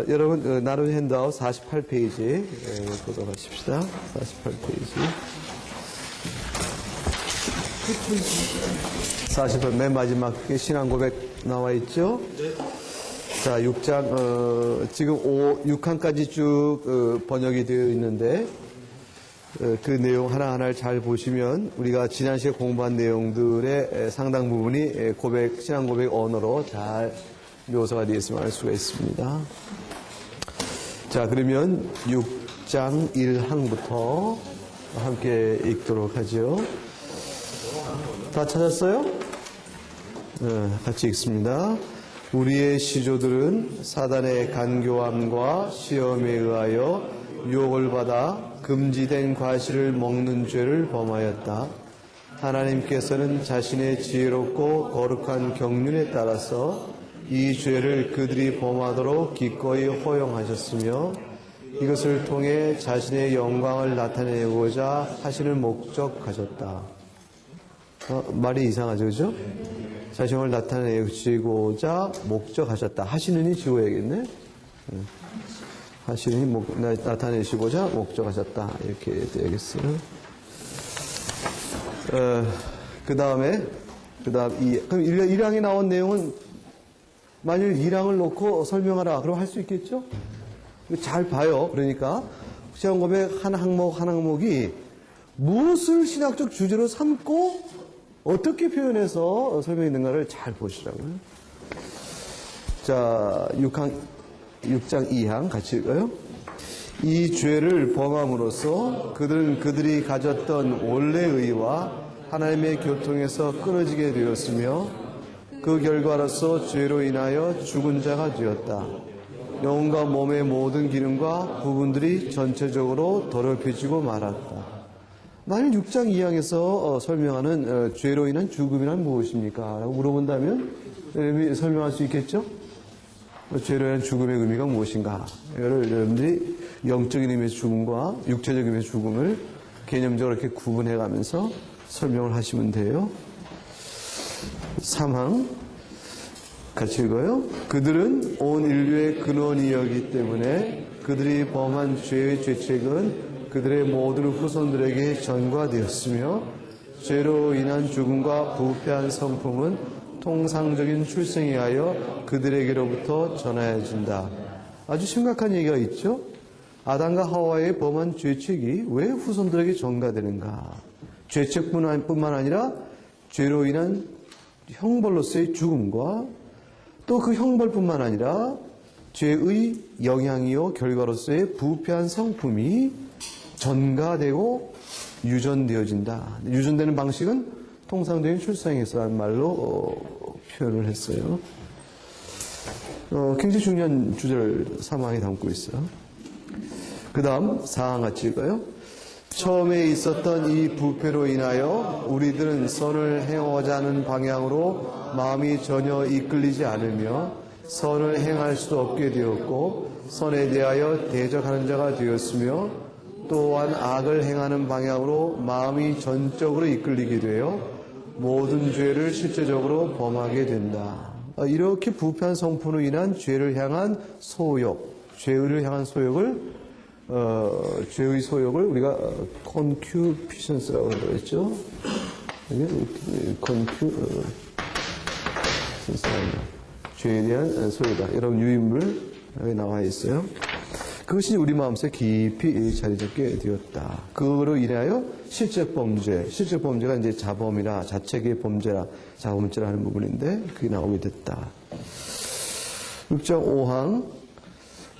여러분, 나눈 핸드아웃 48페이지 보도록 하십시다. 48페이지. 48, 맨 마지막 신앙 고백 나와 있죠? 자, 6장, 지금 6항까지 쭉 번역이 되어 있는데, 그 내용 하나하나를 잘 보시면 우리가 지난 시간에 공부한 내용들의 상당 부분이 신앙 고백 언어로 잘 묘사가 되어 있음을 알 수가 있습니다. 자, 그러면 6장 1항부터 함께 읽도록 하죠. 다 찾았어요? 네, 같이 읽습니다. 우리의 시조들은 사단의 간교함과 시험에 의하여 유혹을 받아 금지된 과실을 먹는 죄를 범하였다. 하나님께서는 자신의 지혜롭고 거룩한 경륜에 따라서 이 죄를 그들이 범하도록 기꺼이 허용하셨으며 이것을 통해 자신의 영광을 나타내고자 하시는 목적하셨다. 말이 이상하죠, 그죠? 자신을 나타내시고자 목적하셨다. 하시는이 지워야겠네. 하시는이 나타내시고자 목적하셨다. 이렇게 되겠어요. 그럼 1항에 나온 내용은 만일 1항을 놓고 설명하라. 그럼 할 수 있겠죠? 잘 봐요. 그러니까 신앙 고백 한 항목이 무엇을 신학적 주제로 삼고 어떻게 표현해서 설명했는가를 잘 보시라고요. 자, 6장 2항 같이 읽어요. 이 죄를 범함으로써 그들은 그들이 가졌던 원래의 의와 하나님의 교통에서 끊어지게 되었으며 그 결과로서 죄로 인하여 죽은 자가 되었다. 영혼과 몸의 모든 기능과 부분들이 전체적으로 더럽혀지고 말았다. 만일 6장 2항에서 설명하는 죄로 인한 죽음이란 무엇입니까? 라고 물어본다면 설명할 수 있겠죠? 죄로 인한 죽음의 의미가 무엇인가? 이거를 여러분들이 영적인 의미의 죽음과 육체적인 의미의 죽음을 개념적으로 이렇게 구분해 가면서 설명을 하시면 돼요. 3항 같이 읽어요. 그들은 온 인류의 근원이었기 때문에 그들이 범한 죄의 죄책은 그들의 모든 후손들에게 전가되었으며 죄로 인한 죽음과 부패한 성품은 통상적인 출생에 하여 그들에게로부터 전하여진다. 아주 심각한 얘기가 있죠. 아담과 하와의 범한 죄책이 왜 후손들에게 전가되는가. 죄책뿐만 아니라 죄로 인한 형벌로서의 죽음과 또 그 형벌뿐만 아니라 죄의 영향이요 결과로서의 부패한 성품이 전가되고 유전되어진다. 유전되는 방식은 통상적인 출생에서라는 말로 표현을 했어요. 굉장히 중요한 주제를 3항에 담고 있어요. 그 다음 4항 같이 읽어요. 처음에 있었던 이 부패로 인하여 우리들은 선을 행하고자 하는 방향으로 마음이 전혀 이끌리지 않으며 선을 행할 수도 없게 되었고 선에 대하여 대적하는 자가 되었으며 또한 악을 행하는 방향으로 마음이 전적으로 이끌리게 되어 모든 죄를 실제적으로 범하게 된다. 이렇게 부패한 성품으로 인한 죄를 향한 소욕, 죄를 향한 소욕을 죄의 소욕을 우리가 concupiscence라고 그랬죠. 죄에 대한 소욕이다. 여러분 유인물 여기 나와 있어요. 그것이 우리 마음속에 깊이 자리 잡게 되었다. 그거로 인하여 실적 범죄가 이제 자범이라 자책의 범죄라 자범죄라 하는 부분인데 그게 나오게 됐다. 6장 5항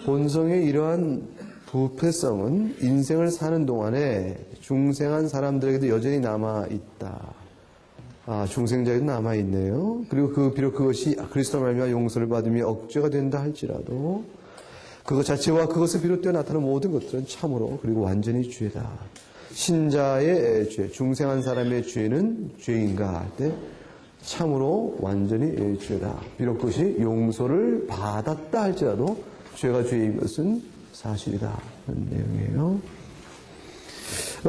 본성의 이러한 부패성은 인생을 사는 동안에 중생한 사람들에게도 여전히 남아있다. 중생자에도 남아있네요. 그리고 비록 그것이 그리스도 말미암아 용서를 받으며 억제가 된다 할지라도 그것 자체와 그것을 비롯되어 나타나는 모든 것들은 참으로 그리고 완전히 죄다. 신자의 죄, 중생한 사람의 죄는 죄인가 할 때 참으로 완전히 죄다. 비록 그것이 용서를 받았다 할지라도 죄가 죄인 것은 사실이다. 그런 내용이에요.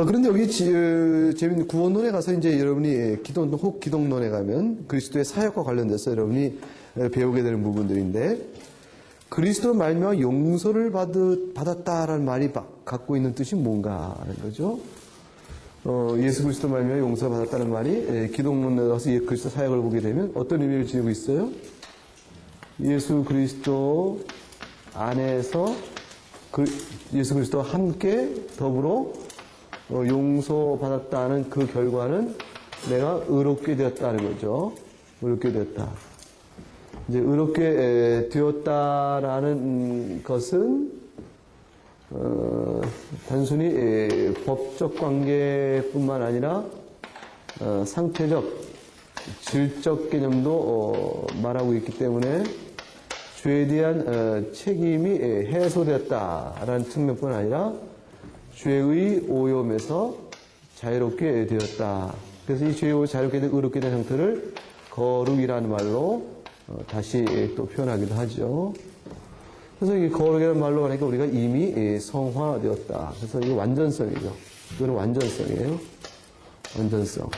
그런데 여기 재밌는 구원론에 가서 이제 여러분이 혹 기독론에 가면 그리스도의 사역과 관련돼서 여러분이 배우게 되는 부분들인데, 그리스도 말미암아 용서를 받았다라는 말이 갖고 있는 뜻이 뭔가 하는 거죠. 예수 그리스도 말미암아 용서를 받았다는 말이 기독론에 가서 그리스도 사역을 보게 되면 어떤 의미를 지니고 있어요? 예수 그리스도 안에서 예수 그리스도와 함께 더불어 용서받았다는 그 결과는 내가 의롭게 되었다는 거죠. 의롭게 되었다. 이제 의롭게 되었다라는 것은 단순히 법적 관계뿐만 아니라 상태적, 질적 개념도 말하고 있기 때문에 죄에 대한 책임이 해소되었다라는 측면뿐 아니라 죄의 오염에서 자유롭게 되었다. 그래서 이 죄의 오염 자유롭게 된 의롭게 된 상태를 거룩이라는 말로 다시 또 표현하기도 하죠. 그래서 이 거룩이라는 말로 하니까 우리가 이미 성화되었다. 그래서 이게 완전성이죠. 이거는 완전성이에요. 완전성.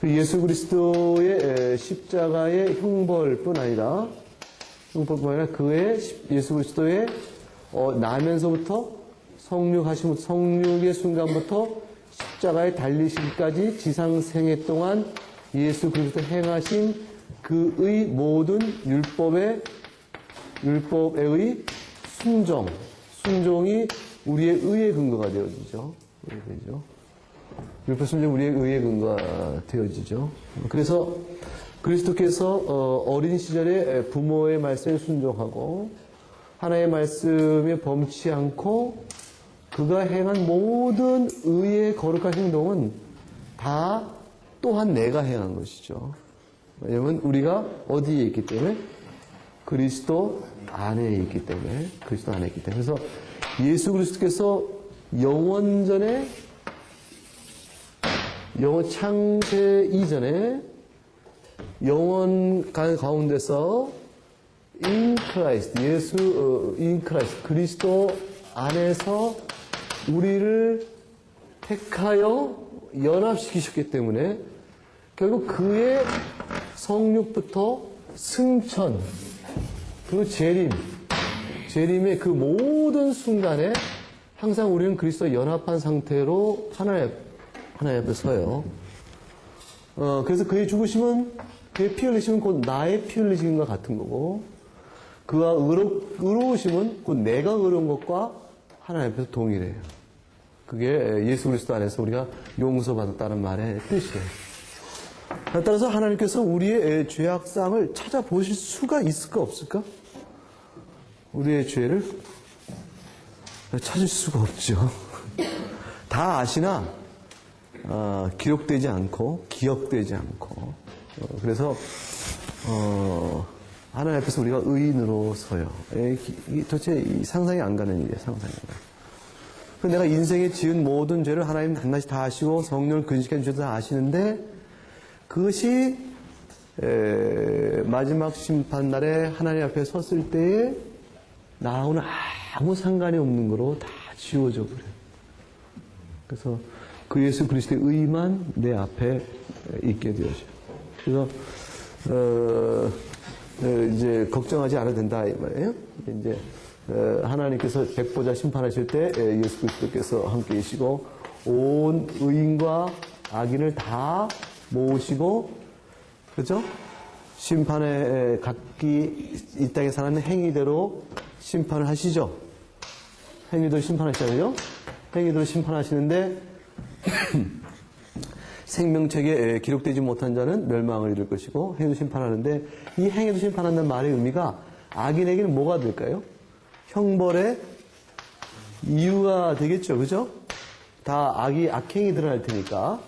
예수 그리스도의 십자가의 형벌뿐 아니라 그의 예수 그리스도의 나면서부터 성육의 순간부터 십자가에 달리시기까지 지상생애 동안 예수 그리스도 행하신 그의 모든 율법의 순종이 우리의 의의 근거가 되어지죠. 율법 순종 우리의 의의 근거가 되어지죠. 그래서 그리스도께서 어린 시절에 부모의 말씀에 순종하고 하나님의 말씀에 범치 않고 그가 행한 모든 의의 거룩한 행동은 다 또한 내가 행한 것이죠. 왜냐하면 우리가 어디에 있기 때문에? 그리스도 안에 있기 때문에. 그리스도 안에 있기 때문에. 그래서 예수 그리스도께서 영원 창세 이전에 영원 가운데서 in Christ, in Christ, 그리스도 안에서 우리를 택하여 연합시키셨기 때문에 결국 그의 성육부터 승천, 그리고 재림의 그 모든 순간에 항상 우리는 그리스도와 연합한 상태로 하나님 앞에 서요. 그래서 그의 죽으심은, 그의 피 흘리심은 곧 나의 피 흘리심과 같은 거고, 그가 의로우심은 곧 내가 의로운 것과 하나님 앞에서 동일해요. 그게 예수 그리스도 안에서 우리가 용서받았다는 말의 뜻이에요. 따라서 하나님께서 우리의 죄악상을 찾아보실 수가 있을까 없을까? 우리의 죄를 찾을 수가 없죠. 다 아시나 기록되지 않고 기억되지 않고 그래서 하나님 앞에서 우리가 의인으로 서요. 도대체 상상이 안 가는 일이에요. 상상이 안 가요. 내가 인생에 지은 모든 죄를 하나님 낱낱이 다 아시고 성령을 근식한 죄도 다 아시는데 그것이 마지막 심판날에 하나님 앞에 섰을 때에 나하고는 아무 상관이 없는 거로 다 지워져 버려요. 그래서 그 예수 그리스도의 의만 내 앞에 있게 되어져요. 그래서 이제 걱정하지 않아도 된다 이 말이에요. 이제 하나님께서 백보자 심판하실 때 예수 그리스도께서 함께 계시고 온 의인과 악인을 다 모으시고 그렇죠? 심판에 각기 이 땅에 사는 행위대로 심판을 하시죠. 행위대로 심판하시잖아요. 행위대로 심판하시는데 생명책에 기록되지 못한 자는 멸망을 이룰 것이고 행위도 심판하는데 이 행위도 심판한다는 말의 의미가 악인에게는 뭐가 될까요? 형벌의 이유가 되겠죠. 그죠? 다 악행이 드러날 테니까.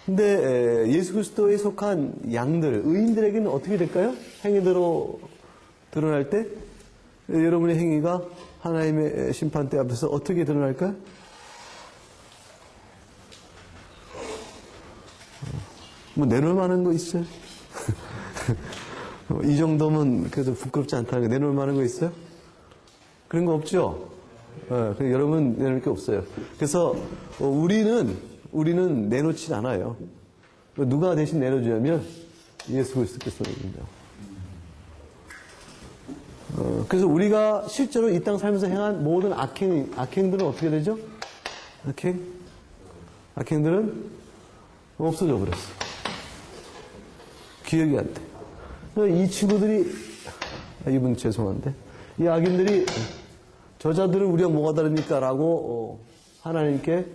근데 예수 그리스도에 속한 양들, 의인들에게는 어떻게 될까요? 행위대로 드러날 때 여러분의 행위가 하나님의 심판대 앞에서 어떻게 드러날까요? 뭐 내놓을 만한 거 있어요? 이 정도면 그래도 부끄럽지 않다는 거 내놓을 만한 거 있어요? 그런 거 없죠? 여러분 내놓을 게 없어요. 그래서 우리는 내놓진 않아요. 누가 대신 내려주냐면 예수 그리스도께서는요. 그래서 우리가 실제로 이 땅 살면서 행한 모든 악행들은 어떻게 되죠? 악행들은 없어져 버렸어. 기억이 안 돼. 이 친구들이, 이분 죄송한데, 이 악인들이 저자들은 우리가 뭐가 다릅니까? 라고 하나님께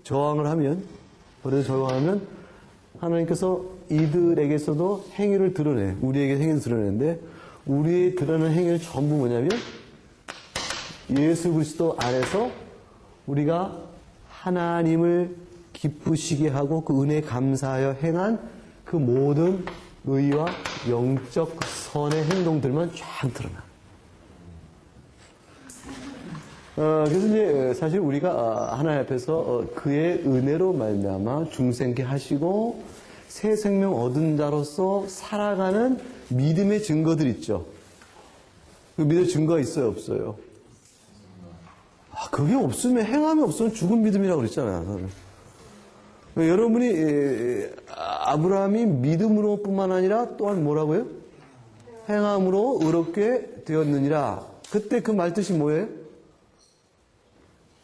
저항을 하면, 그래서 저항하면 하나님께서 이들에게서도 행위를 드러내. 우리에게 행위를 드러내는데, 우리의 드러내는 행위는 전부 뭐냐면 예수 그리스도 안에서 우리가 하나님을 기쁘시게 하고 그 은혜에 감사하여 행한 그 모든 의와 영적 선의 행동들만 쫙 드러나. 그래서 이제 사실 우리가 하나님 앞에서 그의 은혜로 말미암아 중생케 하시고 새 생명 얻은 자로서 살아가는 믿음의 증거들 있죠. 그 믿음의 증거가 있어요, 없어요? 그게 없으면, 행함이 없으면 죽은 믿음이라고 그랬잖아요. 여러분이 아브라함이 믿음으로 뿐만 아니라 또한 뭐라고요? 행함으로 의롭게 되었느니라. 그때 그 말뜻이 뭐예요?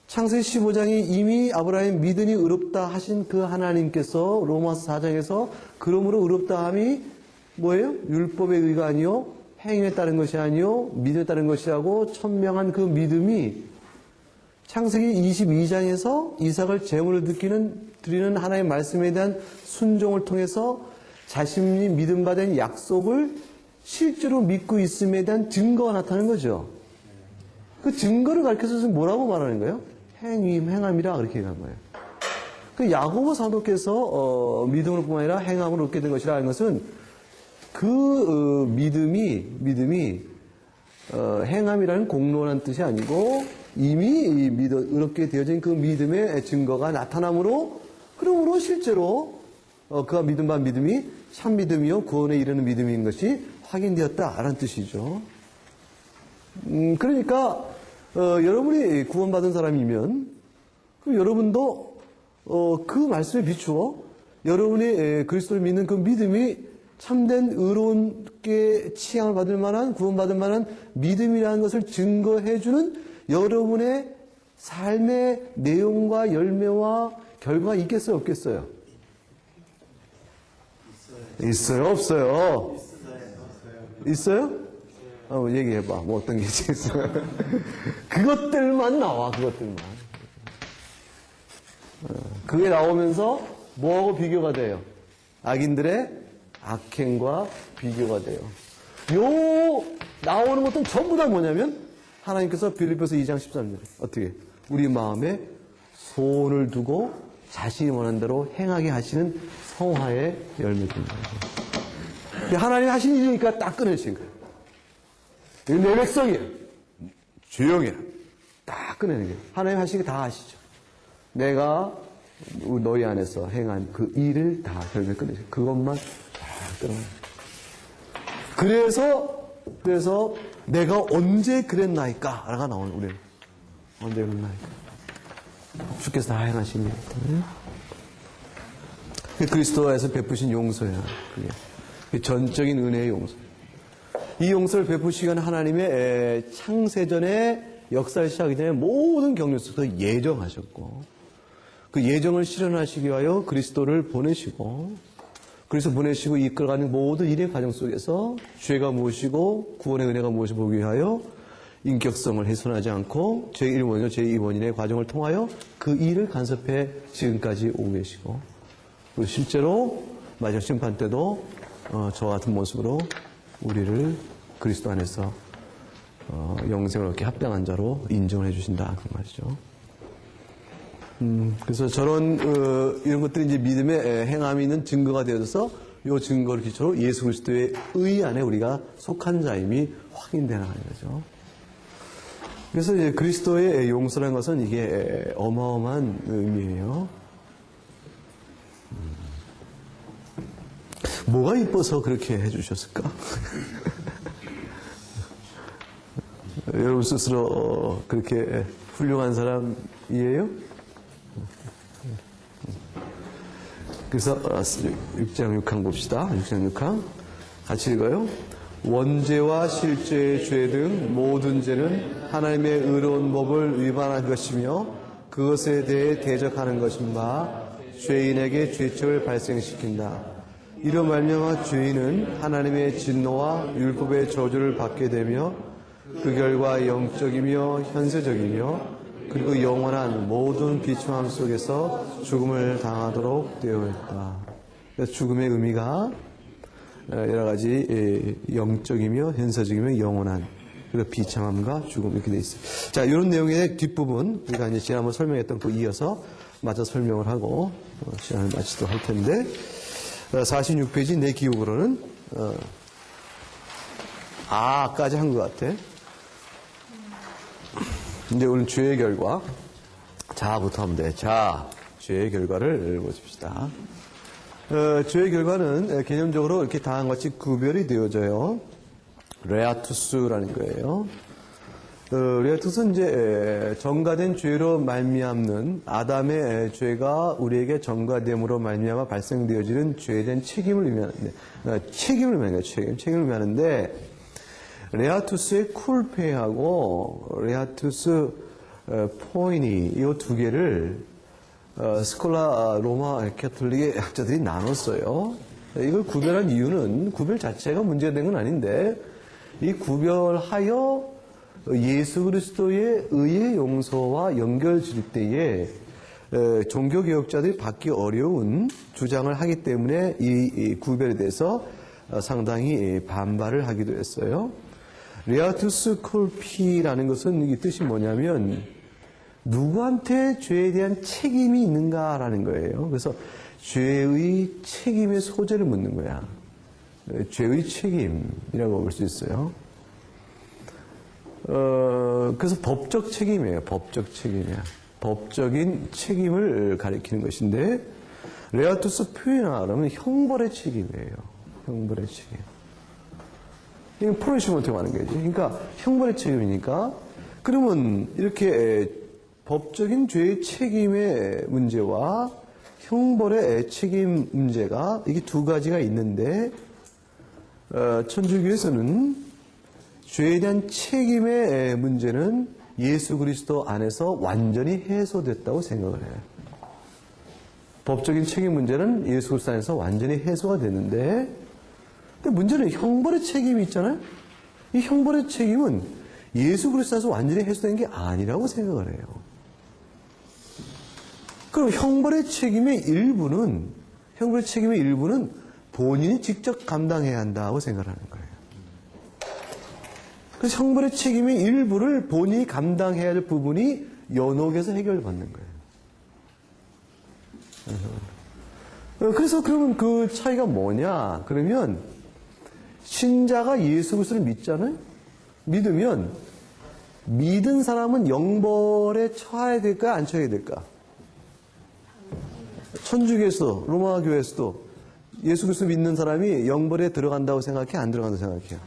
창세기 15장이 이미 아브라함이 믿으니 의롭다 하신 그 하나님께서 로마서 4장에서 그러므로 의롭다함이 뭐예요? 율법의 의가 아니요 행위에 따른 것이 아니요 믿음에 따른 것이라고 천명한 그 믿음이 창세기 22장에서 이삭을 제물을 드리는 하나님의 말씀에 대한 순종을 통해서 자신이 믿음 받은 약속을 실제로 믿고 있음에 대한 증거가 나타나는 거죠. 그 증거를 가르쳐서 뭐라고 말하는 거예요? 행함이라 그렇게 얘기한 거예요. 그 야고보 사도께서 믿음으로 뿐만 아니라 행함으로 얻게 된 것이라 하는 것은 그 믿음이 행함이라는 공로라는 뜻이 아니고 이미 의롭게 되어진 그 믿음의 증거가 나타남으로 그러므로 실제로 그가 믿음 반 믿음이 참 믿음이요 구원에 이르는 믿음인 것이 확인되었다라는 뜻이죠. 그러니까 여러분이 구원받은 사람이면 그럼 여러분도 그 말씀에 비추어 여러분이 그리스도를 믿는 그 믿음이 참된 의롭게 취향을 받을 만한 구원받을 만한 믿음이라는 것을 증거해주는 여러분의 삶의 내용과 열매와 결과가 있겠어요, 없겠어요? 있어요, 없어요? 있어요? 얘기해봐. 뭐 어떤 게 있어요? 그것들만 나와, 그것들만. 그게 나오면서 뭐하고 비교가 돼요? 악인들의 악행과 비교가 돼요. 나오는 것들은 전부 다 뭐냐면 하나님께서 빌립보서 2장 13절에 어떻게 우리 마음에 소원을 두고 자신이 원하는 대로 행하게 하시는 성화의 열매입니다. 하나님이 하신 일이니까 딱 꺼내신 거예요. 내 백성이야. 조용해라. 딱 꺼내는 거예요. 하나님 하신 게 다 아시죠. 내가 너희 안에서 행한 그 일을 다 결국에 꺼내세요. 그것만 다 끊어요. 그래서 내가 언제 그랬나이까? 라가 나오는 우리는. 언제 그랬나이까? 주께서 다 행하신 일이기 때문에. 그리스도에서 베푸신 용서야. 그게 전적인 은혜의 용서. 이 용서를 베푸시기는 하나님의 창세전에 역사를 시작하기 전에 모든 경륜 속에서 예정하셨고 그 예정을 실현하시기 위하여 그리스도를 보내시고 그래서 보내시고 이끌어가는 모든 일의 과정 속에서 죄가 무엇이고 구원의 은혜가 무엇을 보기 위하여 인격성을 훼손하지 않고 제1원이요 제2원인의 과정을 통하여 그 일을 간섭해 지금까지 오고 계시고 그리고 실제로 마지막 심판 때도 저와 같은 모습으로 우리를 그리스도 안에서 영생을 얻게 합당한 자로 인정을 해주신다 그 말이죠. 그래서 저런 이런 것들이 이제 믿음의 행함이 있는 증거가 되어져서 이 증거를 기초로 예수 그리스도의 의 안에 우리가 속한 자임이 확인되는 거죠. 그래서 이제 그리스도의 용서라는 것은 이게 어마어마한 의미예요. 뭐가 이뻐서 그렇게 해주셨을까? 여러분 스스로 그렇게 훌륭한 사람이에요? 그래서 6장 6항 봅시다. 6장 6항 같이 읽어요. 원죄와 실죄의 죄 등 모든 죄는 하나님의 의로운 법을 위반한 것이며 그것에 대해 대적하는 것인 바 죄인에게 죄책을 발생시킨다. 이로 말미암아 죄인은 하나님의 진노와 율법의 저주를 받게 되며 그 결과 영적이며 현세적이며 그리고 영원한 모든 비참함 속에서 죽음을 당하도록 되어 있다. 그래서 죽음의 의미가 여러 가지 영적이며 현세적이며 영원한 그리고 비참함과 죽음 이렇게 돼 있어요. 자, 이런 내용의 뒷부분 우리가 이제 지난번 설명했던 거 이어서 마저 설명을 하고 시간을 마치도록 할 텐데 46페이지 내 기억으로는 아까지 한 것 같아. 이제 오늘 죄의 결과 자부터 하면 돼. 자, 죄의 결과를 보십시다. 죄의 결과는 개념적으로 이렇게 다음과 같이 구별이 되어져요. 레아투스라는 거예요. 레아투스는 이제 전가된 죄로 말미암는 아담의 죄가 우리에게 전가됨으로 말미암아 발생되어지는 죄에 대한 책임을 의미하는데 책임을 의미하는데 레아투스의 쿨페하고 레아투스 포이니 이 두 개를 스콜라 로마 캐톨릭의 학자들이 나눴어요. 이걸 구별한 이유는 구별 자체가 문제된 건 아닌데 이 구별하여 예수 그리스도의 의의 용서와 연결질 때에 종교개혁자들이 받기 어려운 주장을 하기 때문에 이 구별에 대해서 상당히 반발을 하기도 했어요. 레아투스 콜피라는 것은 이 뜻이 뭐냐면 누구한테 죄에 대한 책임이 있는가라는 거예요. 그래서 죄의 책임의 소재를 묻는 거야. 죄의 책임이라고 볼 수 있어요. 그래서 법적 책임이에요. 법적 책임이야. 법적인 책임을 가리키는 것인데 레아투스 표현하면 형벌의 책임이에요. 형벌의 책임. 이건 프로이시먼트가 하는 거지. 그러니까 형벌의 책임이니까 그러면 이렇게 법적인 죄의 책임의 문제와 형벌의 책임 문제가 이게 두 가지가 있는데 천주교에서는 죄에 대한 책임의 문제는 예수 그리스도 안에서 완전히 해소됐다고 생각을 해요. 법적인 책임 문제는 예수 그리스도 안에서 완전히 해소가 됐는데 근데 문제는 형벌의 책임이 있잖아요. 이 형벌의 책임은 예수 그리스도에서 완전히 해소된 게 아니라고 생각을 해요. 그럼 형벌의 책임의 일부는 본인이 직접 감당해야 한다고 생각하는 거예요. 그래서 형벌의 책임의 일부를 본인이 감당해야 할 부분이 연옥에서 해결받는 거예요. 그래서 그러면 그 차이가 뭐냐? 그러면 신자가 예수 그리스도를 믿잖아요? 믿으면 믿은 사람은 영벌에 처해야 될까? 안 처해야 될까? 천주교에서도 로마 교회에서도 예수 그리스도 믿는 사람이 영벌에 들어간다고 생각해? 안 들어간다고 생각해요?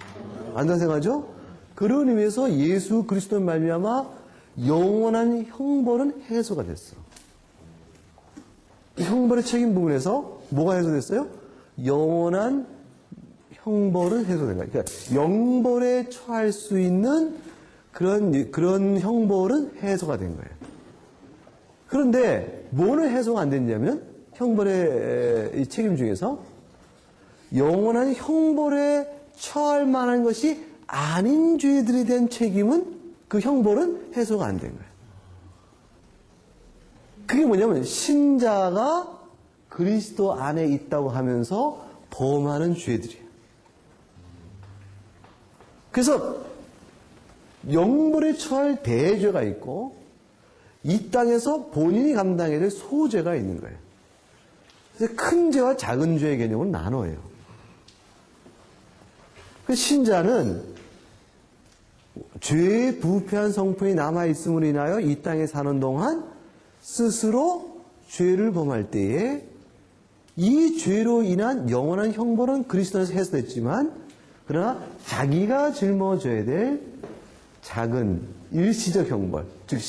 안 들어간다고 생각하죠? 그런 의미에서 예수 그리스도의 말미암아 영원한 형벌은 해소가 됐어. 형벌의 책임 부분에서 뭐가 해소됐어요? 영원한 형벌은 해소된 거예요. 그러니까 영벌에 처할 수 있는 그런 형벌은 해소가 된 거예요. 그런데 뭐는 해소가 안 됐냐면 형벌의 책임 중에서 영원한 형벌에 처할 만한 것이 아닌 죄들에 대한 책임은 그 형벌은 해소가 안 된 거예요. 그게 뭐냐면 신자가 그리스도 안에 있다고 하면서 범하는 죄들이에요. 그래서 영벌에 처할 대죄가 있고 이 땅에서 본인이 감당해야 될 소죄가 있는 거예요. 그래서 큰 죄와 작은 죄의 개념을 나눠요. 그 신자는 죄의 부패한 성품이 남아있음으로 인하여 이 땅에 사는 동안 스스로 죄를 범할 때에 이 죄로 인한 영원한 형벌은 그리스도에서 해소됐지만 그러나 자기가 짊어져야 될 작은 일시적 형벌, 즉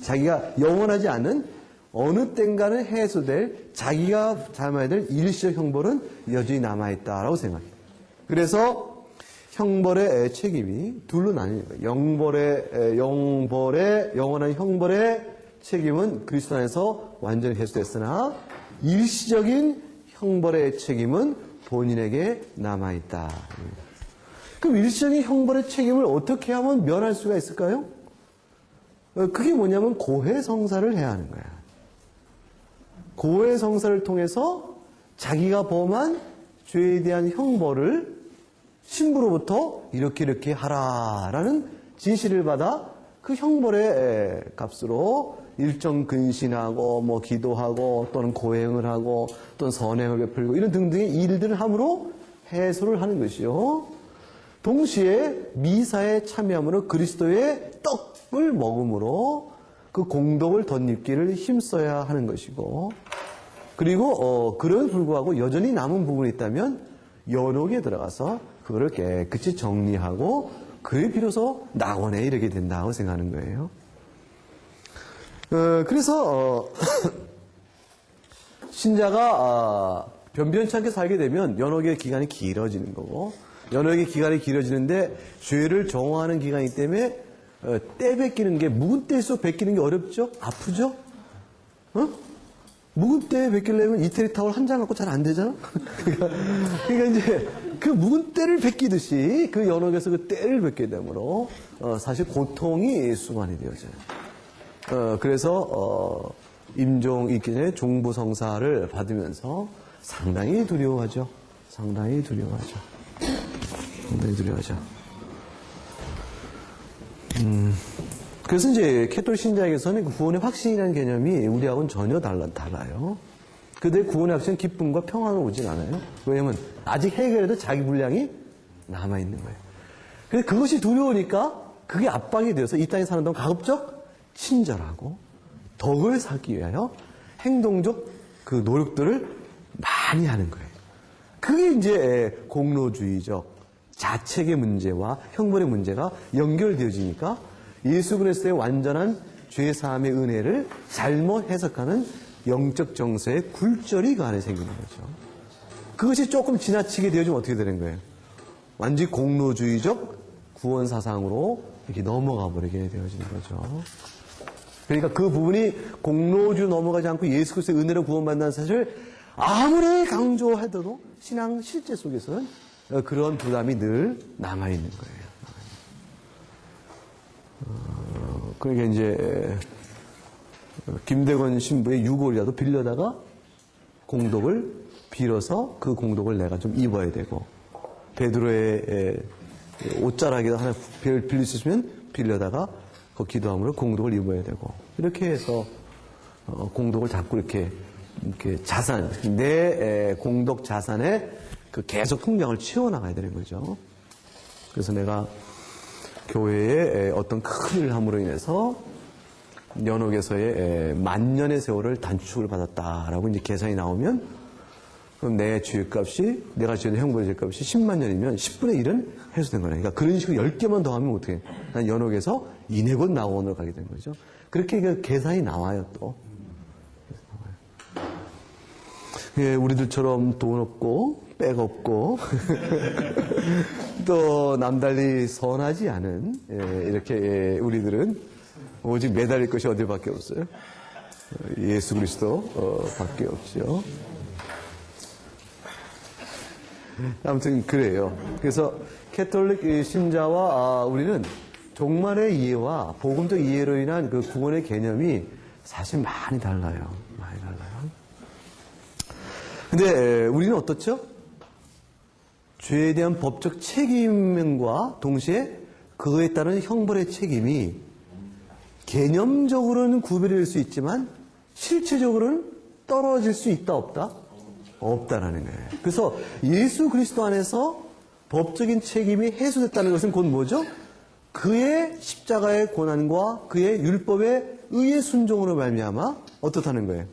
자기가 영원하지 않은 어느 땐가는 해소될 자기가 담아야 될 일시적 형벌은 여전히 남아있다라고 생각해요. 그래서 형벌의 책임이 둘로 나뉩니다. 영원한 형벌의 책임은 그리스도 안에서 완전히 해소됐으나 일시적인 형벌의 책임은 본인에게 남아있다. 그럼 일시적인 형벌의 책임을 어떻게 하면 면할 수가 있을까요? 그게 뭐냐면 고해성사를 해야 하는 거야. 고해성사를 통해서 자기가 범한 죄에 대한 형벌을 신부로부터 이렇게 하라라는 지시를 받아 그 형벌의 값으로 일정 근신하고 뭐 기도하고 또는 고행을 하고 또는 선행을 베풀고 이런 등등의 일들을 함으로 해소를 하는 것이요. 동시에 미사에 참여함으로 그리스도의 떡을 먹음으로 그 공덕을 덧입기를 힘써야 하는 것이고, 그리고 그런 불구하고 여전히 남은 부분이 있다면 연옥에 들어가서 그거를 깨끗이 정리하고 그에 비로소 낙원에 이르게 된다고 생각하는 거예요. 그래서 신자가 변변치 않게 살게 되면 연옥의 기간이 길어지는 거고, 연옥의 기간이 길어지는데 죄를 정화하는 기간이기 때문에 때 뺏기는 게, 묵은 때일수록 뺏기는 게 어렵죠? 아프죠? 묵은 때 뺏기려면 이태리 타월 한 장 갖고 잘 안 되잖아? 그러니까 이제 그 묵은 때를 뺏기듯이 그 연옥에서 그 때를 뺏게 되므로 사실 고통이 수반이 되어져요. 그래서 임종 있기 전에 종부성사를 받으면서 상당히 두려워하죠. 상당히 두려워하죠. 그래서 이제 캐톨릭 신자에게서는 그 구원의 확신이라는 개념이 우리하고는 전혀 달라요. 그들의 구원의 확신은 기쁨과 평안으로 오진 않아요. 왜냐면 아직 해결해도 자기 분량이 남아있는 거예요. 그래서 그것이 두려우니까 그게 압박이 되어서 이 땅에 사는 동안 가급적 친절하고 덕을 쌓기 위하여 행동적 그 노력들을 많이 하는 거예요. 그게 이제 공로주의적 자책의 문제와 형벌의 문제가 연결되어지니까 예수 그리스도의 완전한 죄사함의 은혜를 잘못 해석하는 영적 정서의 굴절이 그 안에 생기는 거죠. 그것이 조금 지나치게 되어지면 어떻게 되는 거예요? 완전히 공로주의적 구원 사상으로 이렇게 넘어가 버리게 되어지는 거죠. 그러니까 그 부분이 공로주의 넘어가지 않고 예수 그리스도의 은혜로 구원받는다는 사실을 아무리 강조해도 신앙 실제 속에서는 그런 부담이 늘 남아있는 거예요. 그러니까 이제 김대건 신부의 유골이라도 빌려다가 공덕을 빌어서 그 공덕을 내가 좀 입어야 되고, 베드로의 옷자락에다 하나 빌릴 수 있으면 빌려다가 그 기도함으로 공덕을 입어야 되고, 이렇게 해서 공덕을 자꾸 이렇게 자산, 내 공덕 자산에 그 계속 풍량을 채워나가야 되는 거죠. 그래서 내가 교회에 어떤 큰 일을 함으로 인해서 연옥에서의 만년의 세월을 단축을 받았다라고 이제 계산이 나오면, 그럼 내 죄값이, 내가 지은 형벌의 죄값이 10만 년이면 10분의 1은 해소된 거네. 그러니까 그런 식으로 10개만 더 하면 어떻게 해? 난 연옥에서 이내곧 낙원으로 가게 된 거죠. 그렇게 그 계산이 나와요, 또. 예, 우리들처럼 돈 없고, 백 없고, 또 남달리 선하지 않은, 이렇게 우리들은 오직 매달릴 것이 어디밖에 없어요? 예수 그리스도 밖에 없죠. 아무튼 그래요. 그래서 캐톨릭 신자와 우리는 종말의 이해와 복음적 이해로 인한 그 구원의 개념이 사실 많이 달라요. 많이 달라요. 근데 우리는 어떻죠? 죄에 대한 법적 책임과 동시에 그거에 따른 형벌의 책임이 개념적으로는 구별될 수 있지만 실체적으로는 떨어질 수 있다 없다? 없다라는 거예요. 그래서 예수 그리스도 안에서 법적인 책임이 해소됐다는 것은 곧 뭐죠? 그의 십자가의 고난과 그의 율법의 의의 순종으로 말미암아 어떻다는 거예요?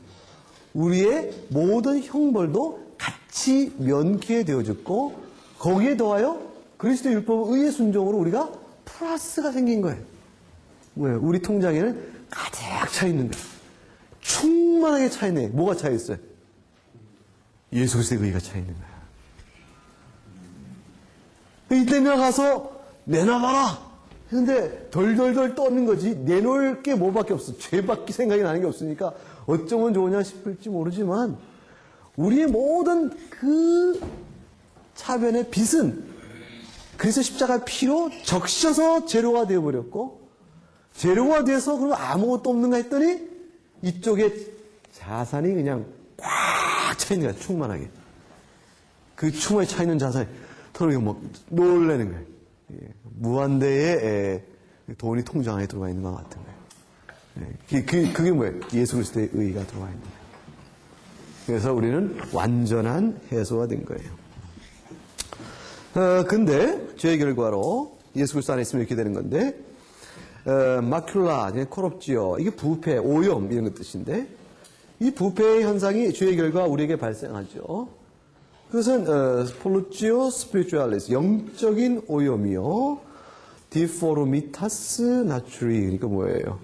우리의 모든 형벌도 같이 면케 되어졌고, 거기에 더하여 그리스도 율법의 의의 순종으로 우리가 플러스가 생긴 거예요. 왜? 우리 통장에는 가득 차 있는 거예요. 충만하게 차 있네. 뭐가 차 있어요? 예수 그리스도의 의가 차 있는 거야. 이때면 가서 내놔봐라. 근데 덜덜덜 떠는 거지. 내놓을 게 뭐밖에 없어. 죄밖에 생각이 나는 게 없으니까 어쩌면 좋으냐 싶을지 모르지만 우리의 모든 그 차변의 빚은 그래서 십자가 피로 적셔서 제로가 되어버렸고 제로가 돼서 그럼 아무것도 없는가 했더니 이쪽에 자산이 그냥 꽉 차 있는 거야. 충만하게. 그 충만히 차 있는 자산이 털어가 막 놀라는 거예요. 예, 무한대의 돈이 통장 안에 들어가 있는 것 같은 거예요. 예, 그게 뭐예요? 예수 그리스도의 의가 들어가 있는 거예요. 그래서 우리는 완전한 해소가 된 거예요. 근데 죄의 결과로 예수 그리스도 안에 있으면 이렇게 되는 건데 마큘라, 코럽지오, 이게 부패, 오염 이런 것 뜻인데 이 부패의 현상이 죄의 결과 우리에게 발생하죠. 그것은 폴루지오 스피리추알리스, 영적인 오염이요. 디포르미타스 나추리, 그러니까 뭐예요?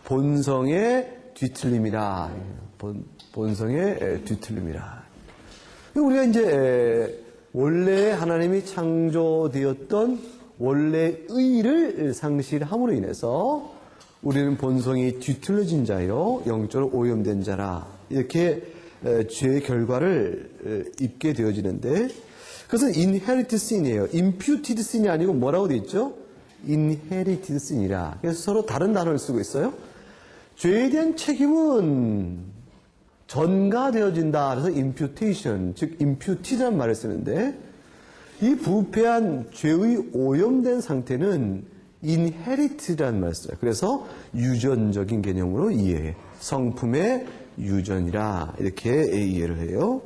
본성의 뒤틀림이라. 본성의 뒤틀림이라. 우리가 이제 원래 하나님이 창조되었던 원래 의를 상실함으로 인해서 우리는 본성이 뒤틀려진 자요, 영적으로 오염된 자라. 이렇게 죄의 결과를 입게 되어지는데 그것은 inherited sin이에요. imputed sin이 아니고 뭐라고 되어 있죠? inherited sin이라. 그래서 서로 다른 단어를 쓰고 있어요. 죄에 대한 책임은 전가되어진다. 그래서 imputation, 즉 imputed라는 말을 쓰는데 이 부패한 죄의 오염된 상태는 inherited라는 말을 써요. 그래서 유전적인 개념으로 이해해. 성품의 유전이라 이렇게 이해를 해요.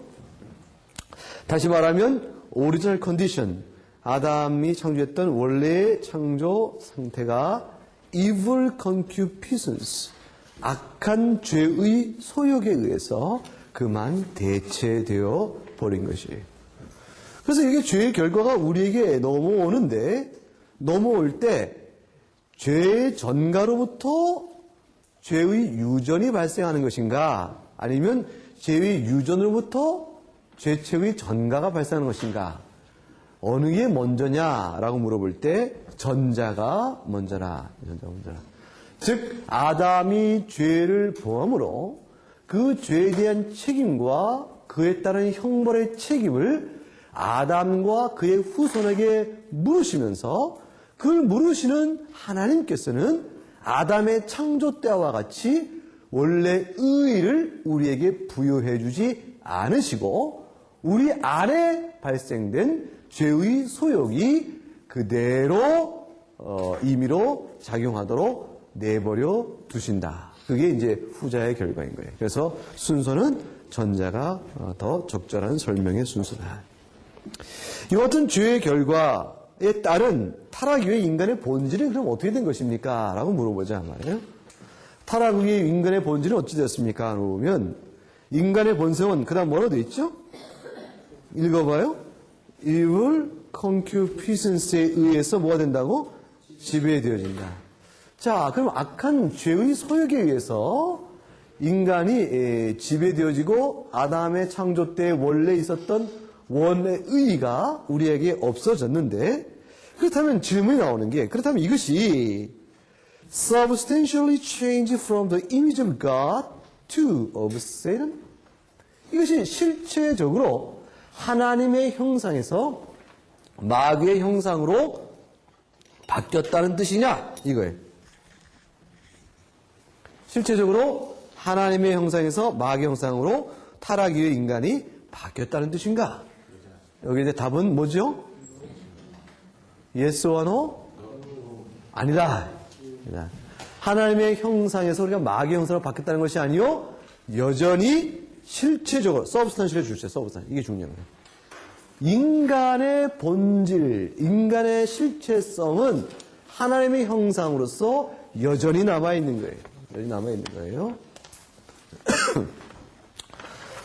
다시 말하면 오리지널 컨디션, 아담이 창조했던 원래의 창조 상태가 evil concupiscence, 악한 죄의 소욕에 의해서 그만 대체되어 버린 것이에요. 그래서 이게 죄의 결과가 우리에게 넘어오는데 넘어올 때 죄의 전가로부터 죄의 유전이 발생하는 것인가 아니면 죄의 유전으로부터 죄책의 전가가 발생하는 것인가 어느 게 먼저냐라고 물어볼 때 전자가 먼저라. 즉 아담이 죄를 범함으로 그 죄에 대한 책임과 그에 따른 형벌의 책임을 아담과 그의 후손에게 물으시면서 그걸 물으시는 하나님께서는 아담의 창조 때와 같이 원래 의의를 우리에게 부여해 주지 않으시고 우리 안에 발생된 죄의 소욕이 그대로 임의로 작용하도록 내버려 두신다. 그게 이제 후자의 결과인 거예요. 그래서 순서는 전자가 더 적절한 설명의 순서다. 이 같은 죄의 결과에 따른 타락 이후의 인간의 본질은 그럼 어떻게 된 것입니까? 라고 물어보자 말이에요. 타락 이후의 인간의 본질은 어찌 되었습니까? 라고 보면 인간의 본성은 그 다음 뭐라고 되어 있죠? 읽어봐요. evil concupiscence에 의해서 뭐가 된다고? 지배되어진다. 자, 그럼 악한 죄의 소욕에 의해서 인간이 지배되어지고 아담의 창조 때 원래 있었던 원의 의의가 우리에게 없어졌는데 그렇다면 질문이 나오는 게 그렇다면 이것이 substantially changed from the image of God to of Satan? 이것이 실체적으로 하나님의 형상에서 마귀의 형상으로 바뀌었다는 뜻이냐? 이거예요. 실체적으로 하나님의 형상에서 마귀의 형상으로 타락 이후의 인간이 바뀌었다는 뜻인가? 여기 이제 답은 뭐죠? Yes or no? 아니다. 하나님의 형상에서 우리가 마귀의 형상으로 바뀌었다는 것이 아니요. 여전히 실체적으로 서브스탄셜에 주세요. 서브스탄셜. 이게 중요한 거예요. 인간의 본질, 인간의 실체성은 하나님의 형상으로서 여전히 남아있는 거예요. 여전히 남아있는 거예요.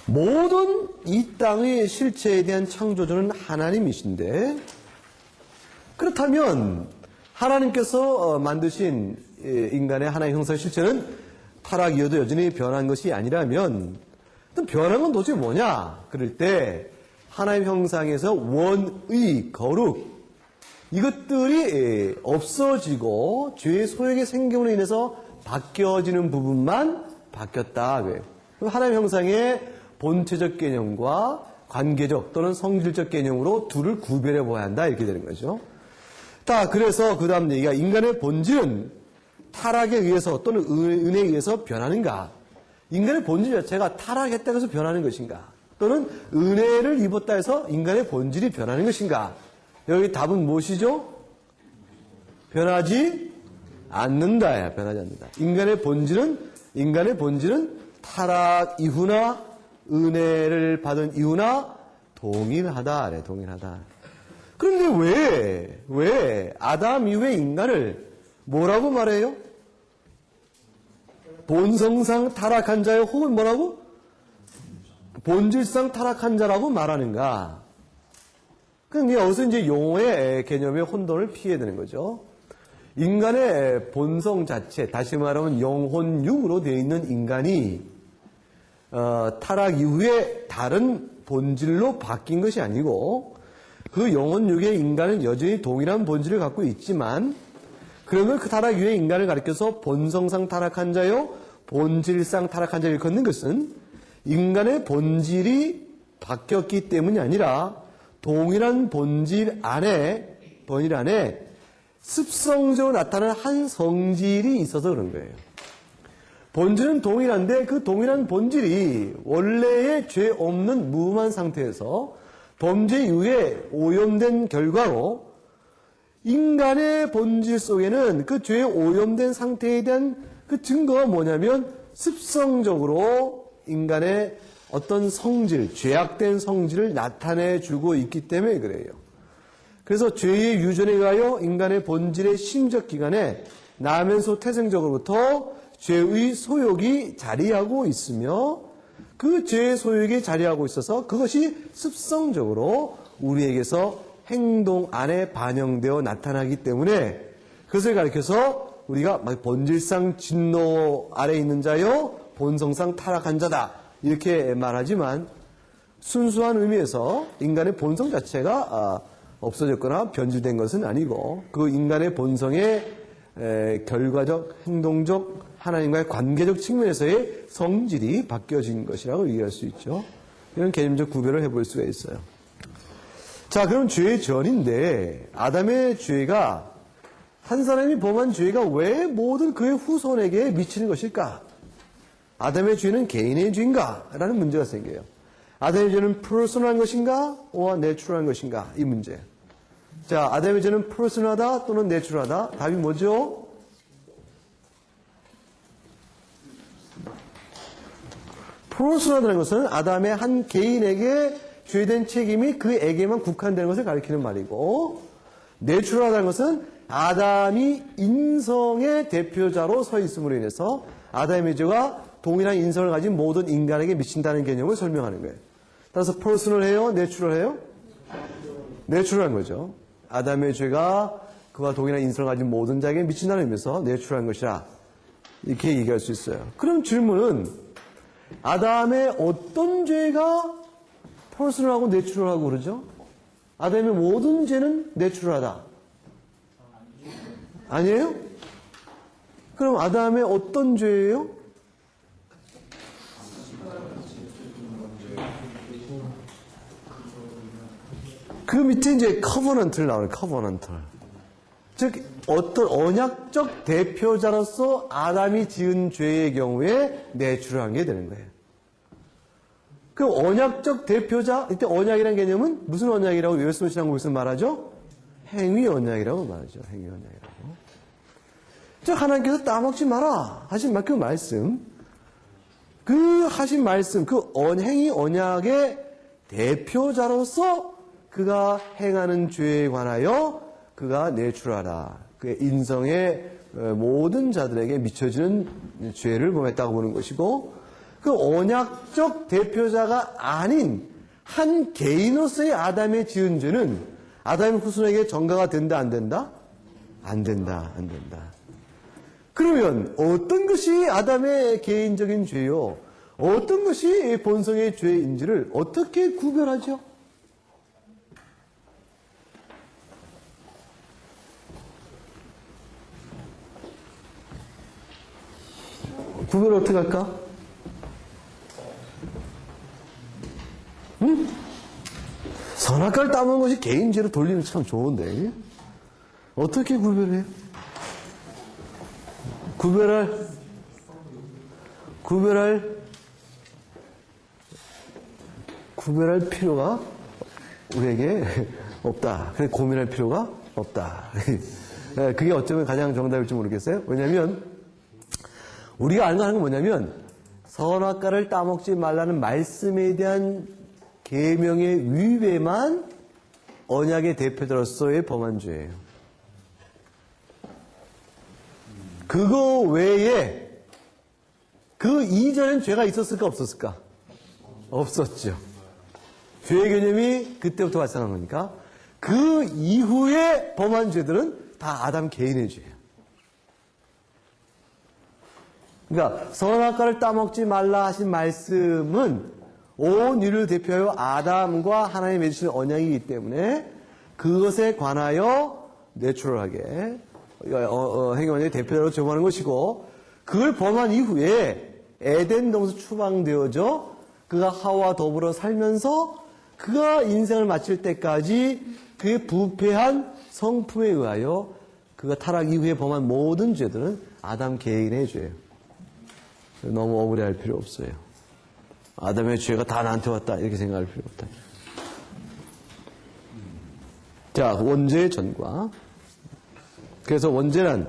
모든 이 땅의 실체에 대한 창조주는 하나님이신데 그렇다면 하나님께서 만드신 인간의 하나의 형상 실체는 타락 이후도 여전히 변한 것이 아니라면 변한 건 도대체 뭐냐? 그럴 때 하나님 형상에서 원의, 거룩 이것들이 없어지고 죄의 소욕의 생김으로 인해서 바뀌어지는 부분만 바뀌었다. 하나님 형상의 본체적 개념과 관계적 또는 성질적 개념으로 둘을 구별해 보아야 한다. 이렇게 되는 거죠. 자, 그래서 그 다음 얘기가 인간의 본질은 타락에 의해서 또는 은혜에 의해서 변하는가? 인간의 본질 자체가 타락했다고 해서 변하는 것인가? 또는 은혜를 입었다 해서 인간의 본질이 변하는 것인가? 여기 답은 무엇이죠? 변하지 않는다. 변하지 않는다. 인간의 본질은 타락 이후나 은혜를 받은 이후나 동일하다. 동일하다. 그런데 왜 아담 이후의 인간을 뭐라고 말해요? 본성상 타락한 자요, 혹은 뭐라고? 본질상 타락한 자라고 말하는가? 그럼 여기서 이제 용어의 개념의 혼돈을 피해야 되는 거죠. 인간의 본성 자체, 다시 말하면 영혼육으로 되어 있는 인간이 타락 이후에 다른 본질로 바뀐 것이 아니고 그 영혼육의 인간은 여전히 동일한 본질을 갖고 있지만 그러면 그 타락 이후의 인간을 가리켜서 본성상 타락한 자요, 본질상 타락한 자를 일컫는 것은 인간의 본질이 바뀌었기 때문이 아니라 동일한 본질 안에 습성적으로 나타나는 한 성질이 있어서 그런 거예요. 본질은 동일한데 그 동일한 본질이 원래의 죄 없는 무음한 상태에서 범죄 이후에 오염된 결과로 인간의 본질 속에는 그 죄에 오염된 상태에 대한 그 증거가 뭐냐면 습성적으로 인간의 어떤 성질, 죄악된 성질을 나타내주고 있기 때문에 그래요. 그래서 죄의 유전에 의하여 인간의 본질의 심적 기관에 나면서 태생적으로부터 죄의 소욕이 자리하고 있으며 그 죄의 소욕이 자리하고 있어서 그것이 습성적으로 우리에게서 행동 안에 반영되어 나타나기 때문에 그것을 가리켜서 우리가 본질상 진노 아래 있는 자요 본성상 타락한 자다 이렇게 말하지만 순수한 의미에서 인간의 본성 자체가 없어졌거나 변질된 것은 아니고 그 인간의 본성의 결과적, 행동적, 하나님과의 관계적 측면에서의 성질이 바뀌어진 것이라고 얘기할 수 있죠. 이런 개념적 구별을 해볼 수가 있어요. 자, 그럼 죄의 전인데 아담의 죄가 한 사람이 범한 죄가 왜 모든 그의 후손에게 미치는 것일까? 아담의 죄는 개인의 죄인가? 라는 문제가 생겨요. 아담의 죄는 퍼스널한 것인가? 오와 내추럴한 것인가? 이 문제. 자, 아담의 죄는 퍼스널하다 또는 내추럴하다? 답이 뭐죠? 퍼스널하다는 것은 아담의 한 개인에게 죄된 책임이 그에게만 국한되는 것을 가리키는 말이고 내추럴하다는 것은 아담이 인성의 대표자로 서 있음으로 인해서 아담의 죄가 동일한 인성을 가진 모든 인간에게 미친다는 개념을 설명하는 거예요. 따라서 퍼스널해요? 내추럴해요? 내추럴한 거죠. 아담의 죄가 그와 동일한 인성을 가진 모든 자에게 미친다는 의미에서 내추럴한 것이라 이렇게 얘기할 수 있어요. 그럼 질문은 아담의 어떤 죄가 퍼스널하고 내추럴하고 그러죠? 아담의 모든 죄는 내추럴하다. 아니에요? 그럼 아담의 어떤 죄예요? 그 밑에 이제 커버넌트를 나오는 커버넌트. 즉 어떤 언약적 대표자로서 아담이 지은 죄의 경우에 내추럴한 게 되는 거예요. 그 언약적 대표자, 이때 언약이라는 개념은 무슨 언약이라고 웨스트민스터 무슨 말하죠? 행위 언약이라고 말하죠. 행위 언약이라고. 즉 하나님께서 따먹지 마라 하신 그 말씀, 그 하신 말씀, 그 행위 언약의 대표자로서 그가 행하는 죄에 관하여 그가 내추럴하다. 그의 인성의 모든 자들에게 미쳐지는 죄를 범했다고 보는 것이고 그 언약적 대표자가 아닌 한 개인으로서의 아담의 지은 죄는 아담의 후손에게 전가가 된다 안 된다? 안 된다, 안 된다. 그러면 어떤 것이 아담의 개인적인 죄요? 어떤 것이 본성의 죄인지를 어떻게 구별하죠? 구별을 어떻게 할까? 응? 선악과를 따먹는 것이 개인죄로 돌리면 참 좋은데 어떻게 구별해요? 구별할 필요가 우리에게 없다. 그래 고민할 필요가 없다. 그게 어쩌면 가장 정답일지 모르겠어요. 왜냐하면 우리가 알고 하는 건 뭐냐면 선악과를 따먹지 말라는 말씀에 대한 계명의 위배만 언약의 대표자로서의 범한 죄예요. 그거 외에 그 이전엔 죄가 있었을까 없었을까? 없었죠. 죄의 개념이 그때부터 발생한 거니까 그 이후에 범한 죄들은 다 아담 개인의 죄예요. 그러니까 선악과를 따먹지 말라 하신 말씀은 온 인류를 대표하여 아담과 하나님이 맺으신 언약이기 때문에 그것에 관하여 내추럴하게 행위원의 대표자로 적용하는 것이고 그걸 범한 이후에 에덴 동산 추방되어져 그가 하와와 더불어 살면서 그가 인생을 마칠 때까지 그의 부패한 성품에 의하여 그가 타락 이후에 범한 모든 죄들은 아담 개인의 죄예요. 너무 억울해할 필요 없어요. 아담의 죄가 다 나한테 왔다 이렇게 생각할 필요 없다. 자, 원죄의 전과. 그래서 원죄는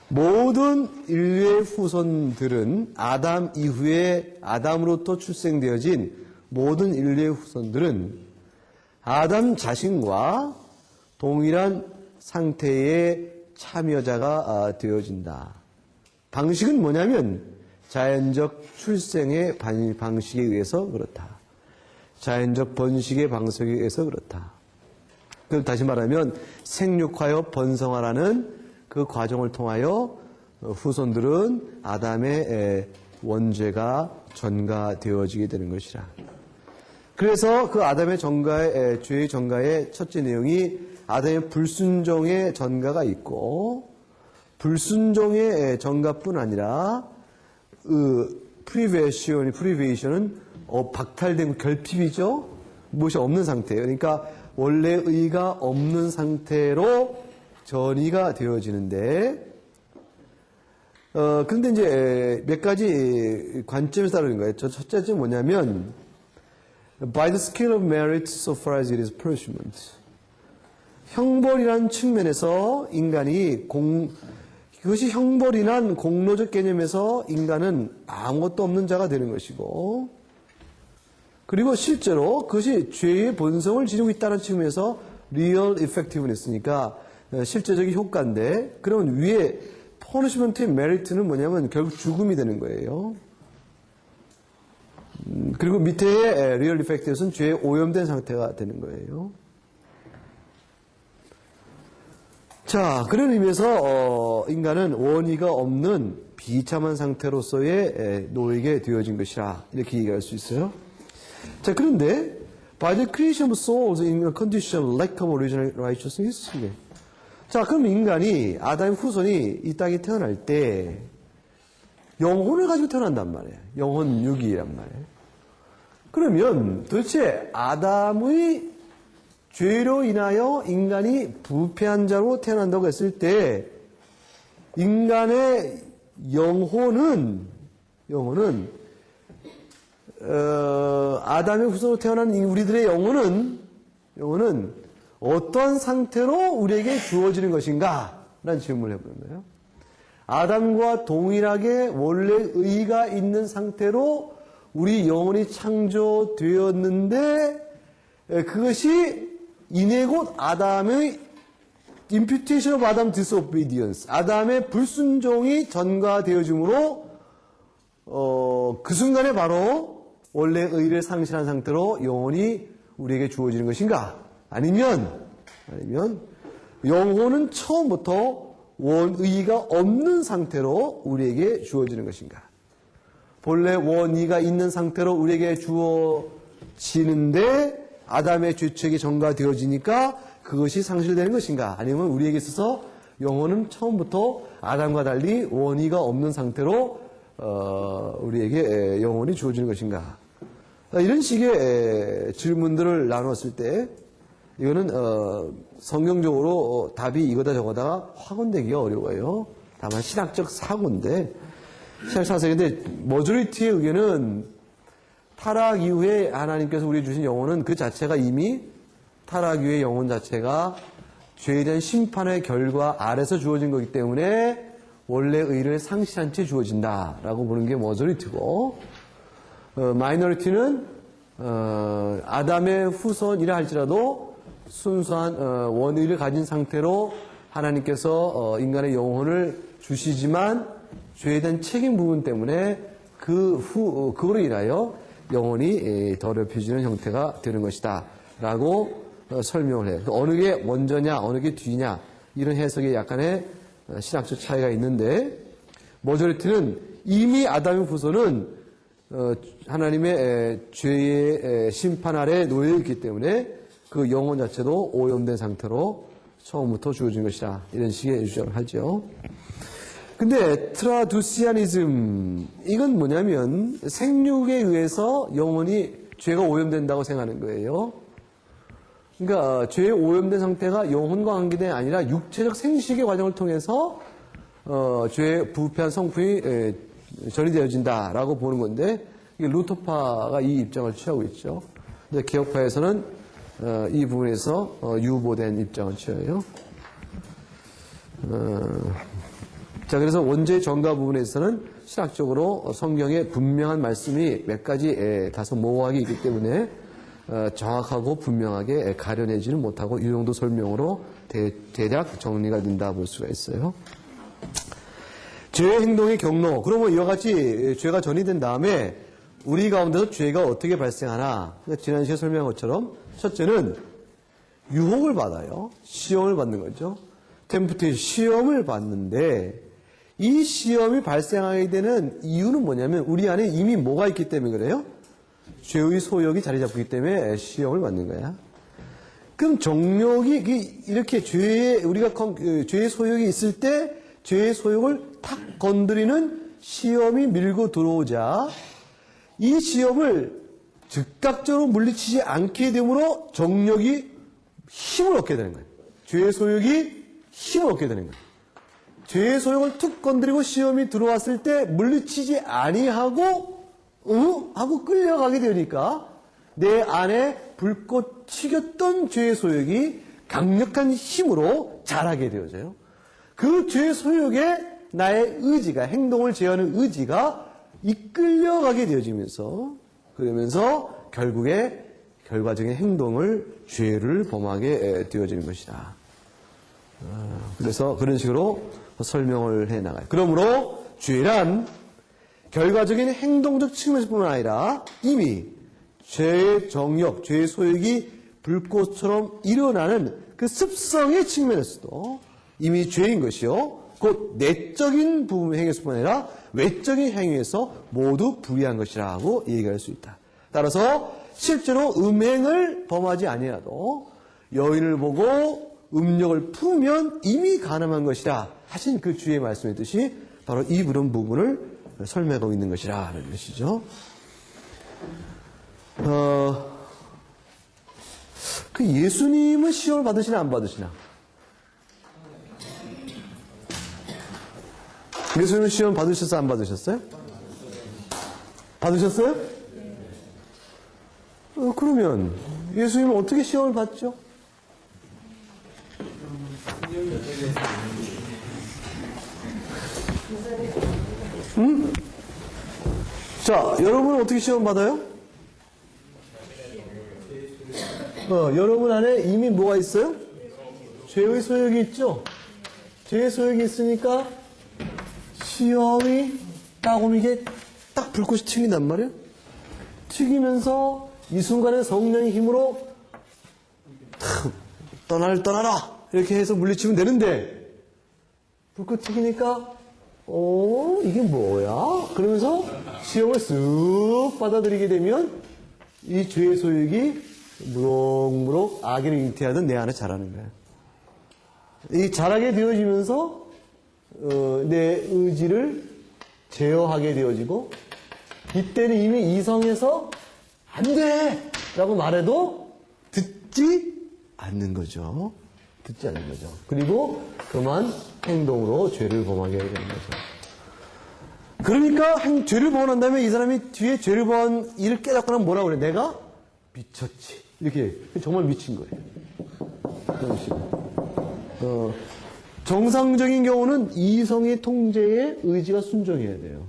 모든 인류의 후손들은 아담 이후에 아담으로부터 출생되어진 모든 인류의 후손들은 아담 자신과 동일한 상태의 참여자가 되어진다. 방식은 뭐냐면 자연적 출생의 방식에 의해서 그렇다. 자연적 번식의 방식에 의해서 그렇다. 그럼 다시 말하면 생육하여 번성하라는 그 과정을 통하여 후손들은 아담의 원죄가 전가되어지게 되는 것이라. 그래서 그 아담의 전가의 죄의 전가의 첫째 내용이 아담의 불순종의 전가가 있고 불순종의 전가뿐 아니라 프리베이션은 박탈된 결핍이죠. 무엇이 없는 상태예요. 그러니까 원래 의가 없는 상태로 전이가 되어지는데 그런데 이제 몇 가지 관점에서 다루는 거예요. 첫째는 뭐냐면 by the scale of merit so far as it is punishment. 형벌이라는 측면에서 인간이 그것이 형벌이란 공로적 개념에서 인간은 아무것도 없는 자가 되는 것이고 그리고 실제로 그것이 죄의 본성을 지니고 있다는 측면에서 real effectiveness니까 실제적인 효과인데 그러면 위에 punishment의 merit는 뭐냐면 결국 죽음이 되는 거예요. 그리고 밑에의 real effectiveness는 죄에 오염된 상태가 되는 거예요. 자, 그런 의미에서 인간은 원의가 없는 비참한 상태로서의 노예게 되어진 것이라 이렇게 얘기할 수 있어요. 자, 그런데 by the creation of souls in a condition of lack of original righteousness. 자, 그럼 인간이 아담의 후손이 이 땅에 태어날 때 영혼을 가지고 태어난단 말이에요. 영혼 육이란 말이에요. 그러면 도대체 아담의 죄로 인하여 인간이 부패한 자로 태어난다고 했을 때 인간의 영혼은 아담의 후손으로 태어난 우리들의 영혼은 어떠한 상태로 우리에게 주어지는 것인가? 라는 질문을 해보는 거예요. 아담과 동일하게 원래 의가 있는 상태로 우리 영혼이 창조되었는데 그것이 이내 곧 아담의 imputation of Adam disobedience, 아담의 불순종이 전가되어짐으로 그 순간에 바로 원래 의를 상실한 상태로 영혼이 우리에게 주어지는 것인가? 아니면 영혼은 처음부터 원의가 없는 상태로 우리에게 주어지는 것인가? 본래 원의가 있는 상태로 우리에게 주어지는데 아담의 죄책이 전가되어지니까 그것이 상실되는 것인가? 아니면 우리에게 있어서 영혼은 처음부터 아담과 달리 원의가 없는 상태로 우리에게 영혼이 주어지는 것인가? 이런 식의 질문들을 나눴을 때 이거는 성경적으로 답이 이거다 저거다 확언되기가 어려워요. 다만 신학적 사고인데 신학사상인데 머저리티의 의견은 타락 이후에 하나님께서 우리에게 주신 영혼은 그 자체가 이미 타락 이후의 영혼 자체가 죄에 대한 심판의 결과 아래서 주어진 거기 때문에 원래 의를 상실한 채 주어진다라고 보는 게 머저리티고 마이너리티는 아담의 후손이라 할지라도 순수한 원의를 가진 상태로 하나님께서 인간의 영혼을 주시지만 죄에 대한 책임 부분 때문에 그거로 인하여 영혼이 더럽혀지는 형태가 되는 것이다 라고 설명을 해요. 어느 게 먼저냐 어느 게 뒤냐 이런 해석에 약간의 신학적 차이가 있는데 머저리티는 이미 아담의 후손은 하나님의 죄의 심판 아래 놓여 있기 때문에 그 영혼 자체도 오염된 상태로 처음부터 주어진 것이다. 이런 식의 주장을 하죠. 근데 트라두시아니즘 이건 뭐냐면 생육에 의해서 영혼이 죄가 오염된다고 생각하는 거예요. 그러니까 죄에 오염된 상태가 영혼과 관계된 아니라 육체적 생식의 과정을 통해서 죄의 부패한 성품이 전이되어진다라고 보는 건데 이게 루터파가 이 입장을 취하고 있죠. 근데 개혁파에서는 이 부분에서 유보된 입장을 취해요. 자, 그래서 원죄의 전가 부분에서는 신학적으로 성경에 분명한 말씀이 몇 가지 다소 모호하게 있기 때문에 정확하고 분명하게 가려내지는 못하고 이 정도 설명으로 대략 정리가 된다 볼 수가 있어요. 죄의 행동의 경로. 그러면 이와 같이 죄가 전이된 다음에 우리 가운데서 죄가 어떻게 발생하나. 지난 시간에 설명한 것처럼 첫째는 유혹을 받아요. 시험을 받는 거죠. 템프테이션, 시험을 받는데 이 시험이 발생하게 되는 이유는 뭐냐면 우리 안에 이미 뭐가 있기 때문에 그래요? 죄의 소욕이 자리 잡기 때문에 시험을 받는 거야. 그럼 정욕이 이렇게 우리가 죄의 소욕이 있을 때 죄의 소욕을 탁 건드리는 시험이 밀고 들어오자 이 시험을 즉각적으로 물리치지 않게 되므로 정욕이 힘을 얻게 되는 거예요. 죄의 소욕이 힘을 얻게 되는 거예요. 죄의 소욕을 툭 건드리고 시험이 들어왔을 때 물리치지 아니하고 하고 끌려가게 되니까 내 안에 불꽃 튀겼던 죄의 소욕이 강력한 힘으로 자라게 되어져요. 그 죄의 소욕에 나의 의지가 행동을 제어하는 의지가 이끌려가게 되어지면서 그러면서 결국에 결과적인 행동을 죄를 범하게 되어지는 것이다. 그래서 그런 식으로 설명을 해나가요. 그러므로 죄란 결과적인 행동적 측면에서뿐만 아니라 이미 죄의 정욕, 죄의 소욕이 불꽃처럼 일어나는 그 습성의 측면에서도 이미 죄인 것이요. 곧 내적인 부분의 행위에서뿐만 아니라 외적인 행위에서 모두 불의한 것이라고 얘기할 수 있다. 따라서 실제로 음행을 범하지 아니하도 여인을 보고 음욕을 품으면 이미 가늠한 것이라 하신 그 주의 말씀의 뜻이 바로 이 그런 부분을 설명하고 있는 것이라는 것이죠. 그 예수님은 시험을 받으시나 안 받으시나? 예수님은 시험 받으셨어요? 안 받으셨어요? 받으셨어요? 그러면 예수님은 어떻게 시험을 받죠? 응? 자, 여러분은 어떻게 시험 받아요? 여러분 안에 이미 뭐가 있어요? 죄의 소욕이 있죠? 죄의 소욕이 있으니까 시험이 딱 오면 이게 딱 불꽃이 튀긴단 말이에요? 튀기면서 이 순간에 성령의 힘으로 탁 떠나라! 이렇게 해서 물리치면 되는데, 불꽃 튀기니까, 이게 뭐야? 그러면서 시험을 쓱 받아들이게 되면, 이 죄의 소욕이 무럭무럭 악인을 잉태하던 내 안에 자라는 거야. 이 자라게 되어지면서, 내 의지를 제어하게 되어지고, 이때는 이미 이성에서 안 돼! 라고 말해도 듣지 않는 거죠. 듣지 않는 거죠. 그리고 그만 행동으로 죄를 범하게 되는 거죠. 그러니까 죄를 범한 다음에 이 사람이 뒤에 죄를 범한 일을 깨닫고 나면 뭐라고 그래? 내가 미쳤지. 이렇게 정말 미친 거예요. 그런 식으로. 정상적인 경우는 이성의 통제에 의지가 순종해야 돼요.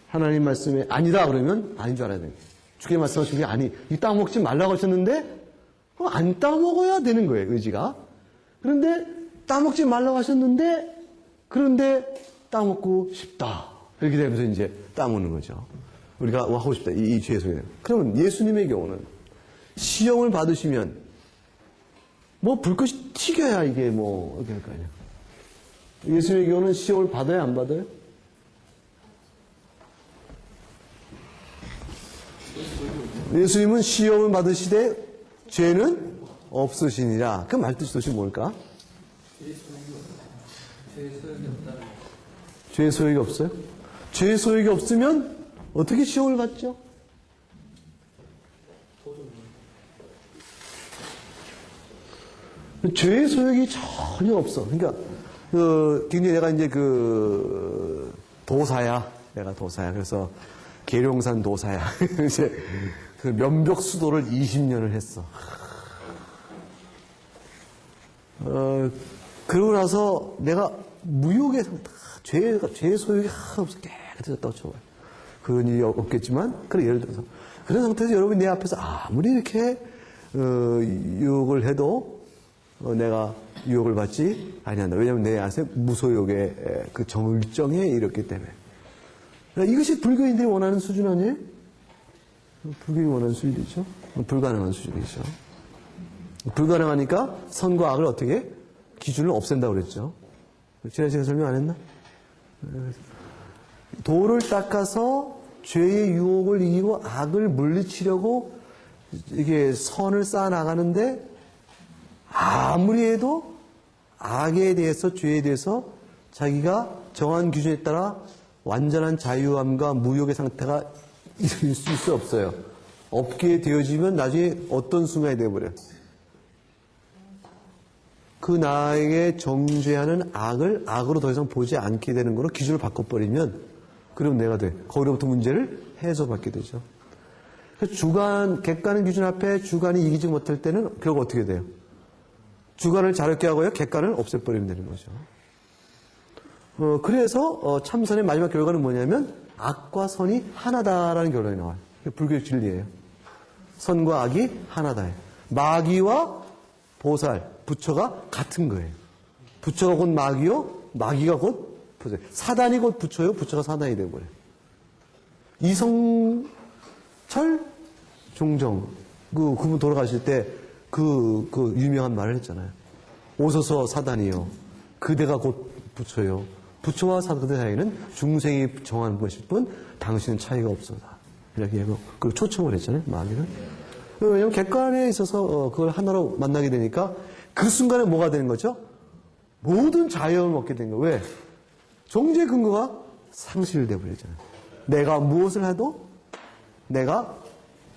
하나님 말씀에 아니다 그러면 아닌 줄 알아야 돼요. 주께 말씀하신 게 아니, 이 따먹지 말라고 하셨는데 안 따먹어야 되는 거예요, 의지가. 그런데 따먹지 말라고 하셨는데 그런데 따먹고 싶다. 이렇게 되면서 이제 따먹는 거죠. 우리가 하고 싶다. 이 죄의 소리. 그러면 예수님의 경우는 시험을 받으시면 뭐 불꽃이 튀겨야 이게 뭐 이렇게 할 거 아니야. 예수님의 경우는 시험을 받아야 안 받아요? 예수님은 시험을 받으시되 죄는 없으시니라. 그 말뜻이 도대체 뭘까? 죄의 소욕이 없어요? 죄의 소욕이 없으면 어떻게 시험을 받죠? 죄의 소욕이 전혀 없어. 그러니까 굉장히 내가 이제 도사야. 내가 도사야. 그래서 계룡산 도사야. 이제 그 면벽 수도를 20년을 했어. 그러고 나서 내가 무욕에서 죄의 소욕이 하나도 없어 깨끗해졌다고 쳐봐요. 그런 일이 없겠지만, 그래, 예를 들어서. 그런 상태에서 여러분이 내 앞에서 아무리 이렇게, 유혹을 해도, 내가 유혹을 받지 아니한다. 왜냐하면 내 안에 무소욕의 그 정을정에 이렇기 때문에. 이것이 불교인들이 원하는 수준 아니에요? 불교인이 원하는 수준이죠. 불가능한 수준이죠. 불가능하니까 선과 악을 어떻게? 기준을 없앤다고 그랬죠. 지난 시간에 설명 안 했나? 도를 닦아서 죄의 유혹을 이기고 악을 물리치려고 이게 선을 쌓아 나가는데 아무리 해도 악에 대해서 죄에 대해서 자기가 정한 기준에 따라 완전한 자유함과 무욕의 상태가 있을 수 없어요. 없게 되어지면 나중에 어떤 순간이 되어버려요. 그 나에게 정죄하는 악을 악으로 더 이상 보지 않게 되는 거로 기준을 바꿔버리면 그럼 내가 돼. 거기로부터 문제를 해소받게 되죠. 주관, 객관의 기준 앞에 주관이 이기지 못할 때는 결국 어떻게 돼요? 주관을 자렵게 하고요. 객관을 없애버리면 되는 거죠. 그래서 참선의 마지막 결과는 뭐냐면 악과 선이 하나다라는 결론이 나와요. 불교의 진리예요. 선과 악이 하나다예요. 마귀와 보살, 부처가 같은 거예요. 부처가 곧 마귀요, 마귀가 곧 보살. 사단이 곧 부처요, 부처가 사단이 되어버려요. 이성철 종정, 그분 돌아가실 때 그 유명한 말을 했잖아요. 오소서 사단이요, 그대가 곧 부처요. 부처와 사단의 사이는 중생이 정한 것일 뿐 당신은 차이가 없어다. 이렇게 하고 그 초청을 했잖아요. 마귀는. 왜냐하면 객관에 있어서 그걸 하나로 만나게 되니까 그 순간에 뭐가 되는 거죠? 모든 자유를 얻게 된 거예요. 왜? 정죄의 근거가 상실돼 버리잖아요. 내가 무엇을 해도 내가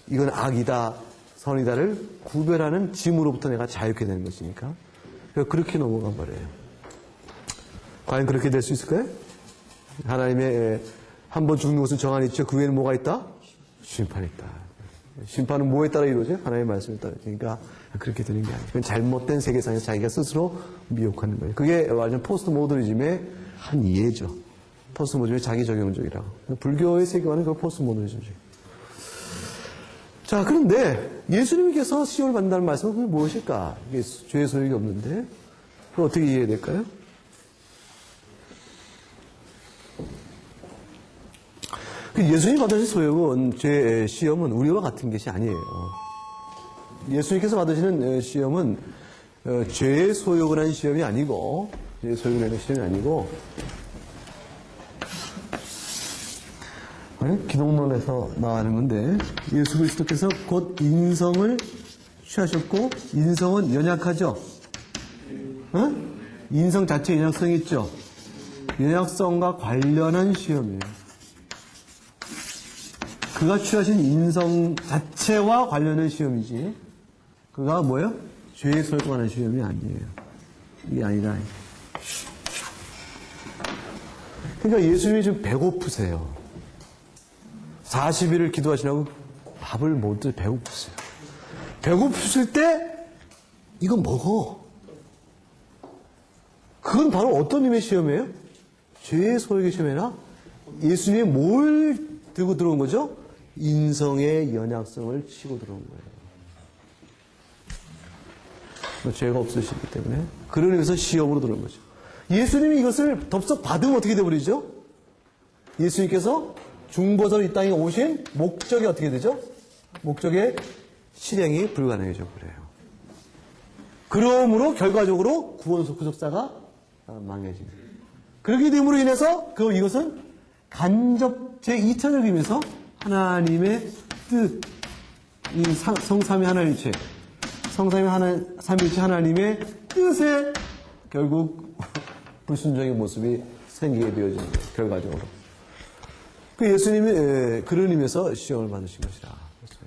이건 악이다, 선이다를 구별하는 짐으로부터 내가 자유케 되는 것이니까. 그렇게 넘어가 버려요. 과연 그렇게 될 수 있을까요? 하나님의 한 번 죽는 것은 정한이 있죠. 그 외에는 뭐가 있다? 심판이 있다. 심판은 뭐에 따라 이루어져요? 하나님의 말씀에 따라. 그러니까 그렇게 되는 게 아니에요. 그건 잘못된 세계상에서 자기가 스스로 미혹하는 거예요. 그게 완전 포스트 모더니즘의 한 예죠. 포스트 모더니즘의 자기 적용적이라고. 불교의 세계관은 그 포스트 모더니즘이에요. 자, 그런데 예수님께서 시험을 받는다는 말씀은 그게 무엇일까? 이게 죄의 소욕이 없는데 그걸 어떻게 이해해야 될까요? 예수님이 받으신 소욕은, 시험은 우리와 같은 것이 아니에요. 예수님께서 받으시는 시험은 죄의 소욕을 하는 시험이 아니고, 죄의 소욕을 하는 시험이 아니고, 아니, 기독론에서 나가는 건데, 예수 그리스도께서 곧 인성을 취하셨고, 인성은 연약하죠? 인성 자체에 연약성이 있죠? 연약성과 관련한 시험이에요. 그가 취하신 인성 자체와 관련한 시험이지, 그가 뭐예요? 죄의 소욕에 관한 시험이 아니에요. 이게 아니라. 그러니까 예수님이 지금 배고프세요. 40일을 기도하시라고 밥을 못 드세요. 배고프세요. 배고프실 때 이거 먹어. 그건 바로 어떤 의미의 시험이에요? 죄의 소욕의 시험이나 예수님이 뭘 들고 들어온 거죠? 인성의 연약성을 치고 들어온 거예요. 죄가 없으시기 때문에 그런 의미에서 시험으로 들어온 거죠. 예수님이 이것을 덥석 받으면 어떻게 되버리죠? 예수님께서 중보자로 이 땅에 오신 목적이 어떻게 되죠? 목적의 실행이 불가능해져 그래요. 그러므로 결과적으로 구속사가 망해집니다. 그렇게 됨으로 인해서 이것은 간접 제2차적 의미에서 하나님의 뜻, 이 성삼위 하나일체, 삼위일체 하나님의 뜻에 결국 불순종의 모습이 생기게 되어집니다. 결과적으로. 그 예수님이 그런 의미에서 시험을 받으신 것이라 볼 수가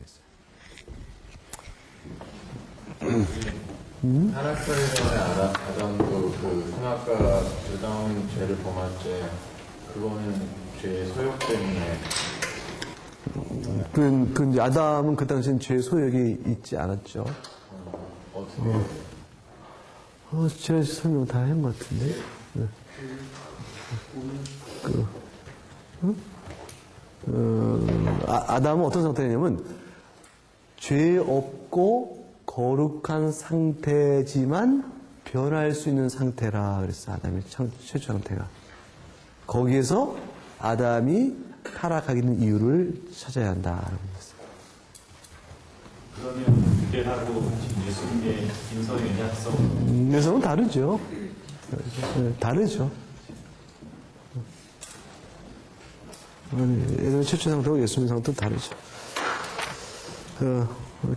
있어요. 타락사이전에 아담도 그 선악과 부당한 죄를 범할 때 그거는 죄의 소욕 때문에 그 아담은 그 당시엔 죄의 소욕이 있지 않았죠. 어떻게 지난주 설명 다 한 것 같은데. 아담은 어떤 상태냐면 죄 없고 거룩한 상태지만 변할 수 있는 상태라 그랬어. 아담의 최초 상태가. 거기에서 아담이 타락하게 된 이유를 찾아야 한다라고 했어요. 그러면 그때하고 예수님의 인성의 연약성 그래서는 다르죠. 다르죠. 예전에 최초 상태하고 예수님 상태도 다르죠.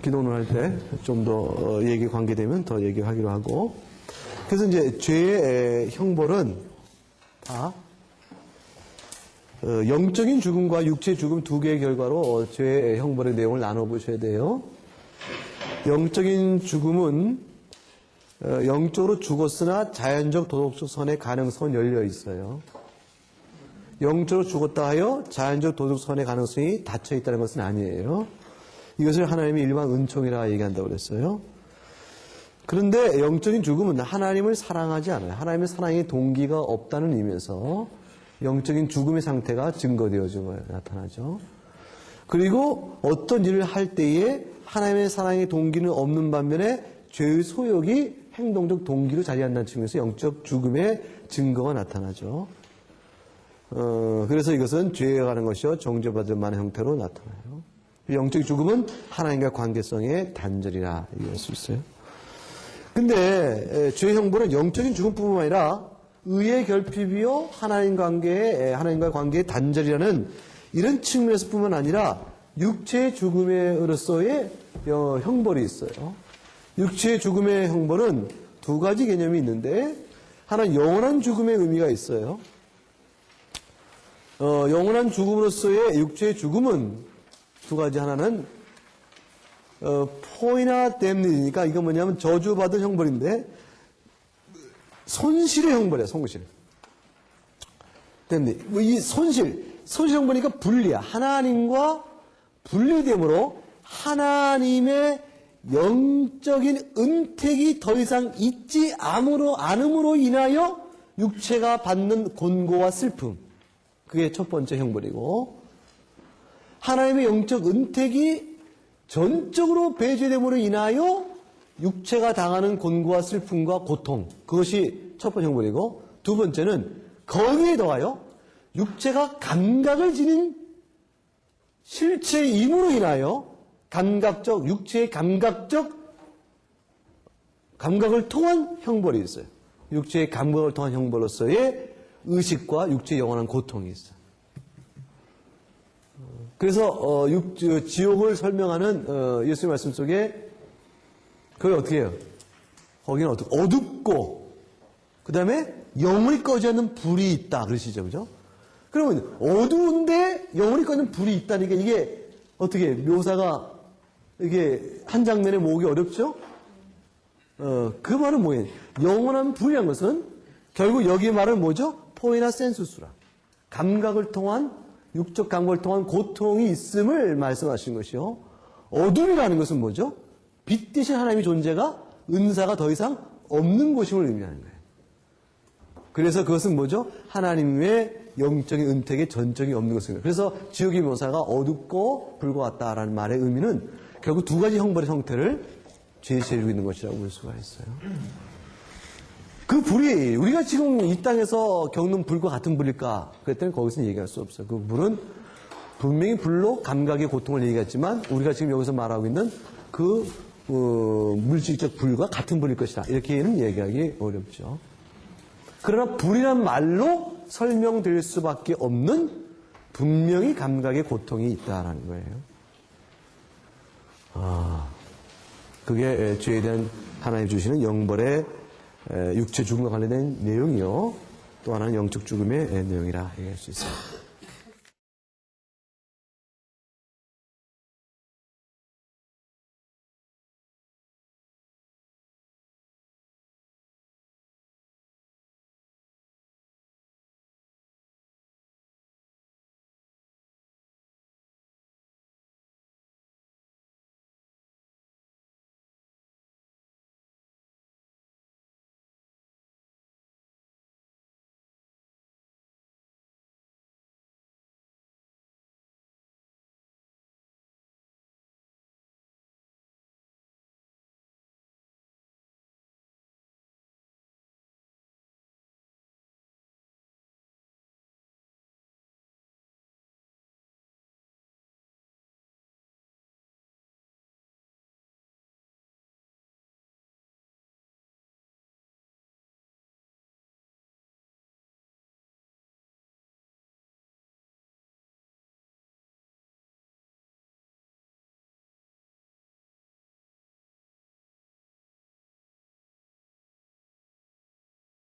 기도를 할 때 좀 더 얘기 관계되면 더 얘기하기로 하고. 그래서 이제 죄의 형벌은 다 영적인 죽음과 육체의 죽음 두 개의 결과로 죄의 형벌의 내용을 나눠보셔야 돼요. 영적인 죽음은 영적으로 죽었으나 자연적 도덕적 선의 가능성은 열려 있어요. 영적으로 죽었다 하여 자연적 도덕 선의 가능성이 닫혀 있다는 것은 아니에요. 이것을 하나님이 일반 은총이라 얘기한다고 그랬어요. 그런데 영적인 죽음은 하나님을 사랑하지 않아요. 하나님의 사랑의 동기가 없다는 의미에서 영적인 죽음의 상태가 증거되어진 거예요. 나타나죠. 그리고 어떤 일을 할 때에 하나님의 사랑의 동기는 없는 반면에 죄의 소욕이 행동적 동기로 자리한다는 측면에서 영적 죽음의 증거가 나타나죠. 그래서 이것은 죄에 관한 것이요 정죄받을 만한 형태로 나타나요. 영적 죽음은 하나님과 관계성의 단절이라 얘기할 수 있어요. 근데 죄의 형벌은 영적인 죽음뿐만 아니라 의의 결핍이요 하나님과 관계의 단절이라는 이런 측면에서뿐만 아니라 육체의 죽음으로서의 형벌이 있어요. 육체의 죽음의 형벌은 두 가지 개념이 있는데 하나는 영원한 죽음의 의미가 있어요. 영원한 죽음으로서의 육체의 죽음은 두 가지. 하나는 포이나 댐니니까 이거 뭐냐면 저주받은 형벌인데 손실의 형벌이야. 손실. 댐니. 이 손실 형벌이니까 분리야. 하나님과 분리됨으로 하나님의 영적인 은택이 더 이상 있지 않음으로 인하여 육체가 받는 곤고와 슬픔. 그게 첫 번째 형벌이고, 하나님의 영적 은택이 전적으로 배제됨으로 인하여 육체가 당하는 곤고와 슬픔과 고통, 그것이 첫 번째 형벌이고, 두 번째는 거기에 더하여 육체가 감각을 지닌 실체의 임으로 인하여 육체의 감각적 감각을 통한 형벌이 있어요. 육체의 감각을 통한 형벌로서의 의식과 육체의 영원한 고통이 있어요. 그래서 지옥을 설명하는 예수의 말씀 속에 그게 어떻게 해요? 거기는 어둡고 그 다음에 영원히 꺼지 않는 불이 있다 그러시죠, 그죠? 그러면 어두운데 영원히 꺼지는 불이 있다니까 이게 어떻게 묘사가 이게 한 장면에 모으기 어렵죠? 그 말은 뭐예요? 영원한 불이란 것은 결국 여기 말은 뭐죠? 포에나 센수스라. 감각을 통한 육적 감각을 통한 고통이 있음을 말씀하신 것이요. 어둠이라는 것은 뭐죠? 빛 대신 하나님의 존재가 은사가 더 이상 없는 것임을 의미하는 거예요. 그래서 그것은 뭐죠? 하나님의 영적인 은택의 전적이 없는 것입니다. 그래서 지옥의 묘사가 어둡고 불과 같다라는 말의 의미는 결국 두 가지 형벌의 형태를 제시해주고 있는 것이라고 볼 수가 있어요. 그 불이 우리가 지금 이 땅에서 겪는 불과 같은 불일까? 그랬더니 거기서는 얘기할 수 없어요. 그 불은 분명히 불로 감각의 고통을 얘기했지만 우리가 지금 여기서 말하고 있는 그 물질적 불과 같은 불일 것이다. 이렇게는 얘기하기 어렵죠. 그러나 불이란 말로 설명될 수밖에 없는 분명히 감각의 고통이 있다라는 거예요. 그게 죄에 대한 하나님 주시는 영벌의 육체 죽음과 관련된 내용이요. 또 하나는 영적 죽음의 내용이라 얘기할 수 있습니다.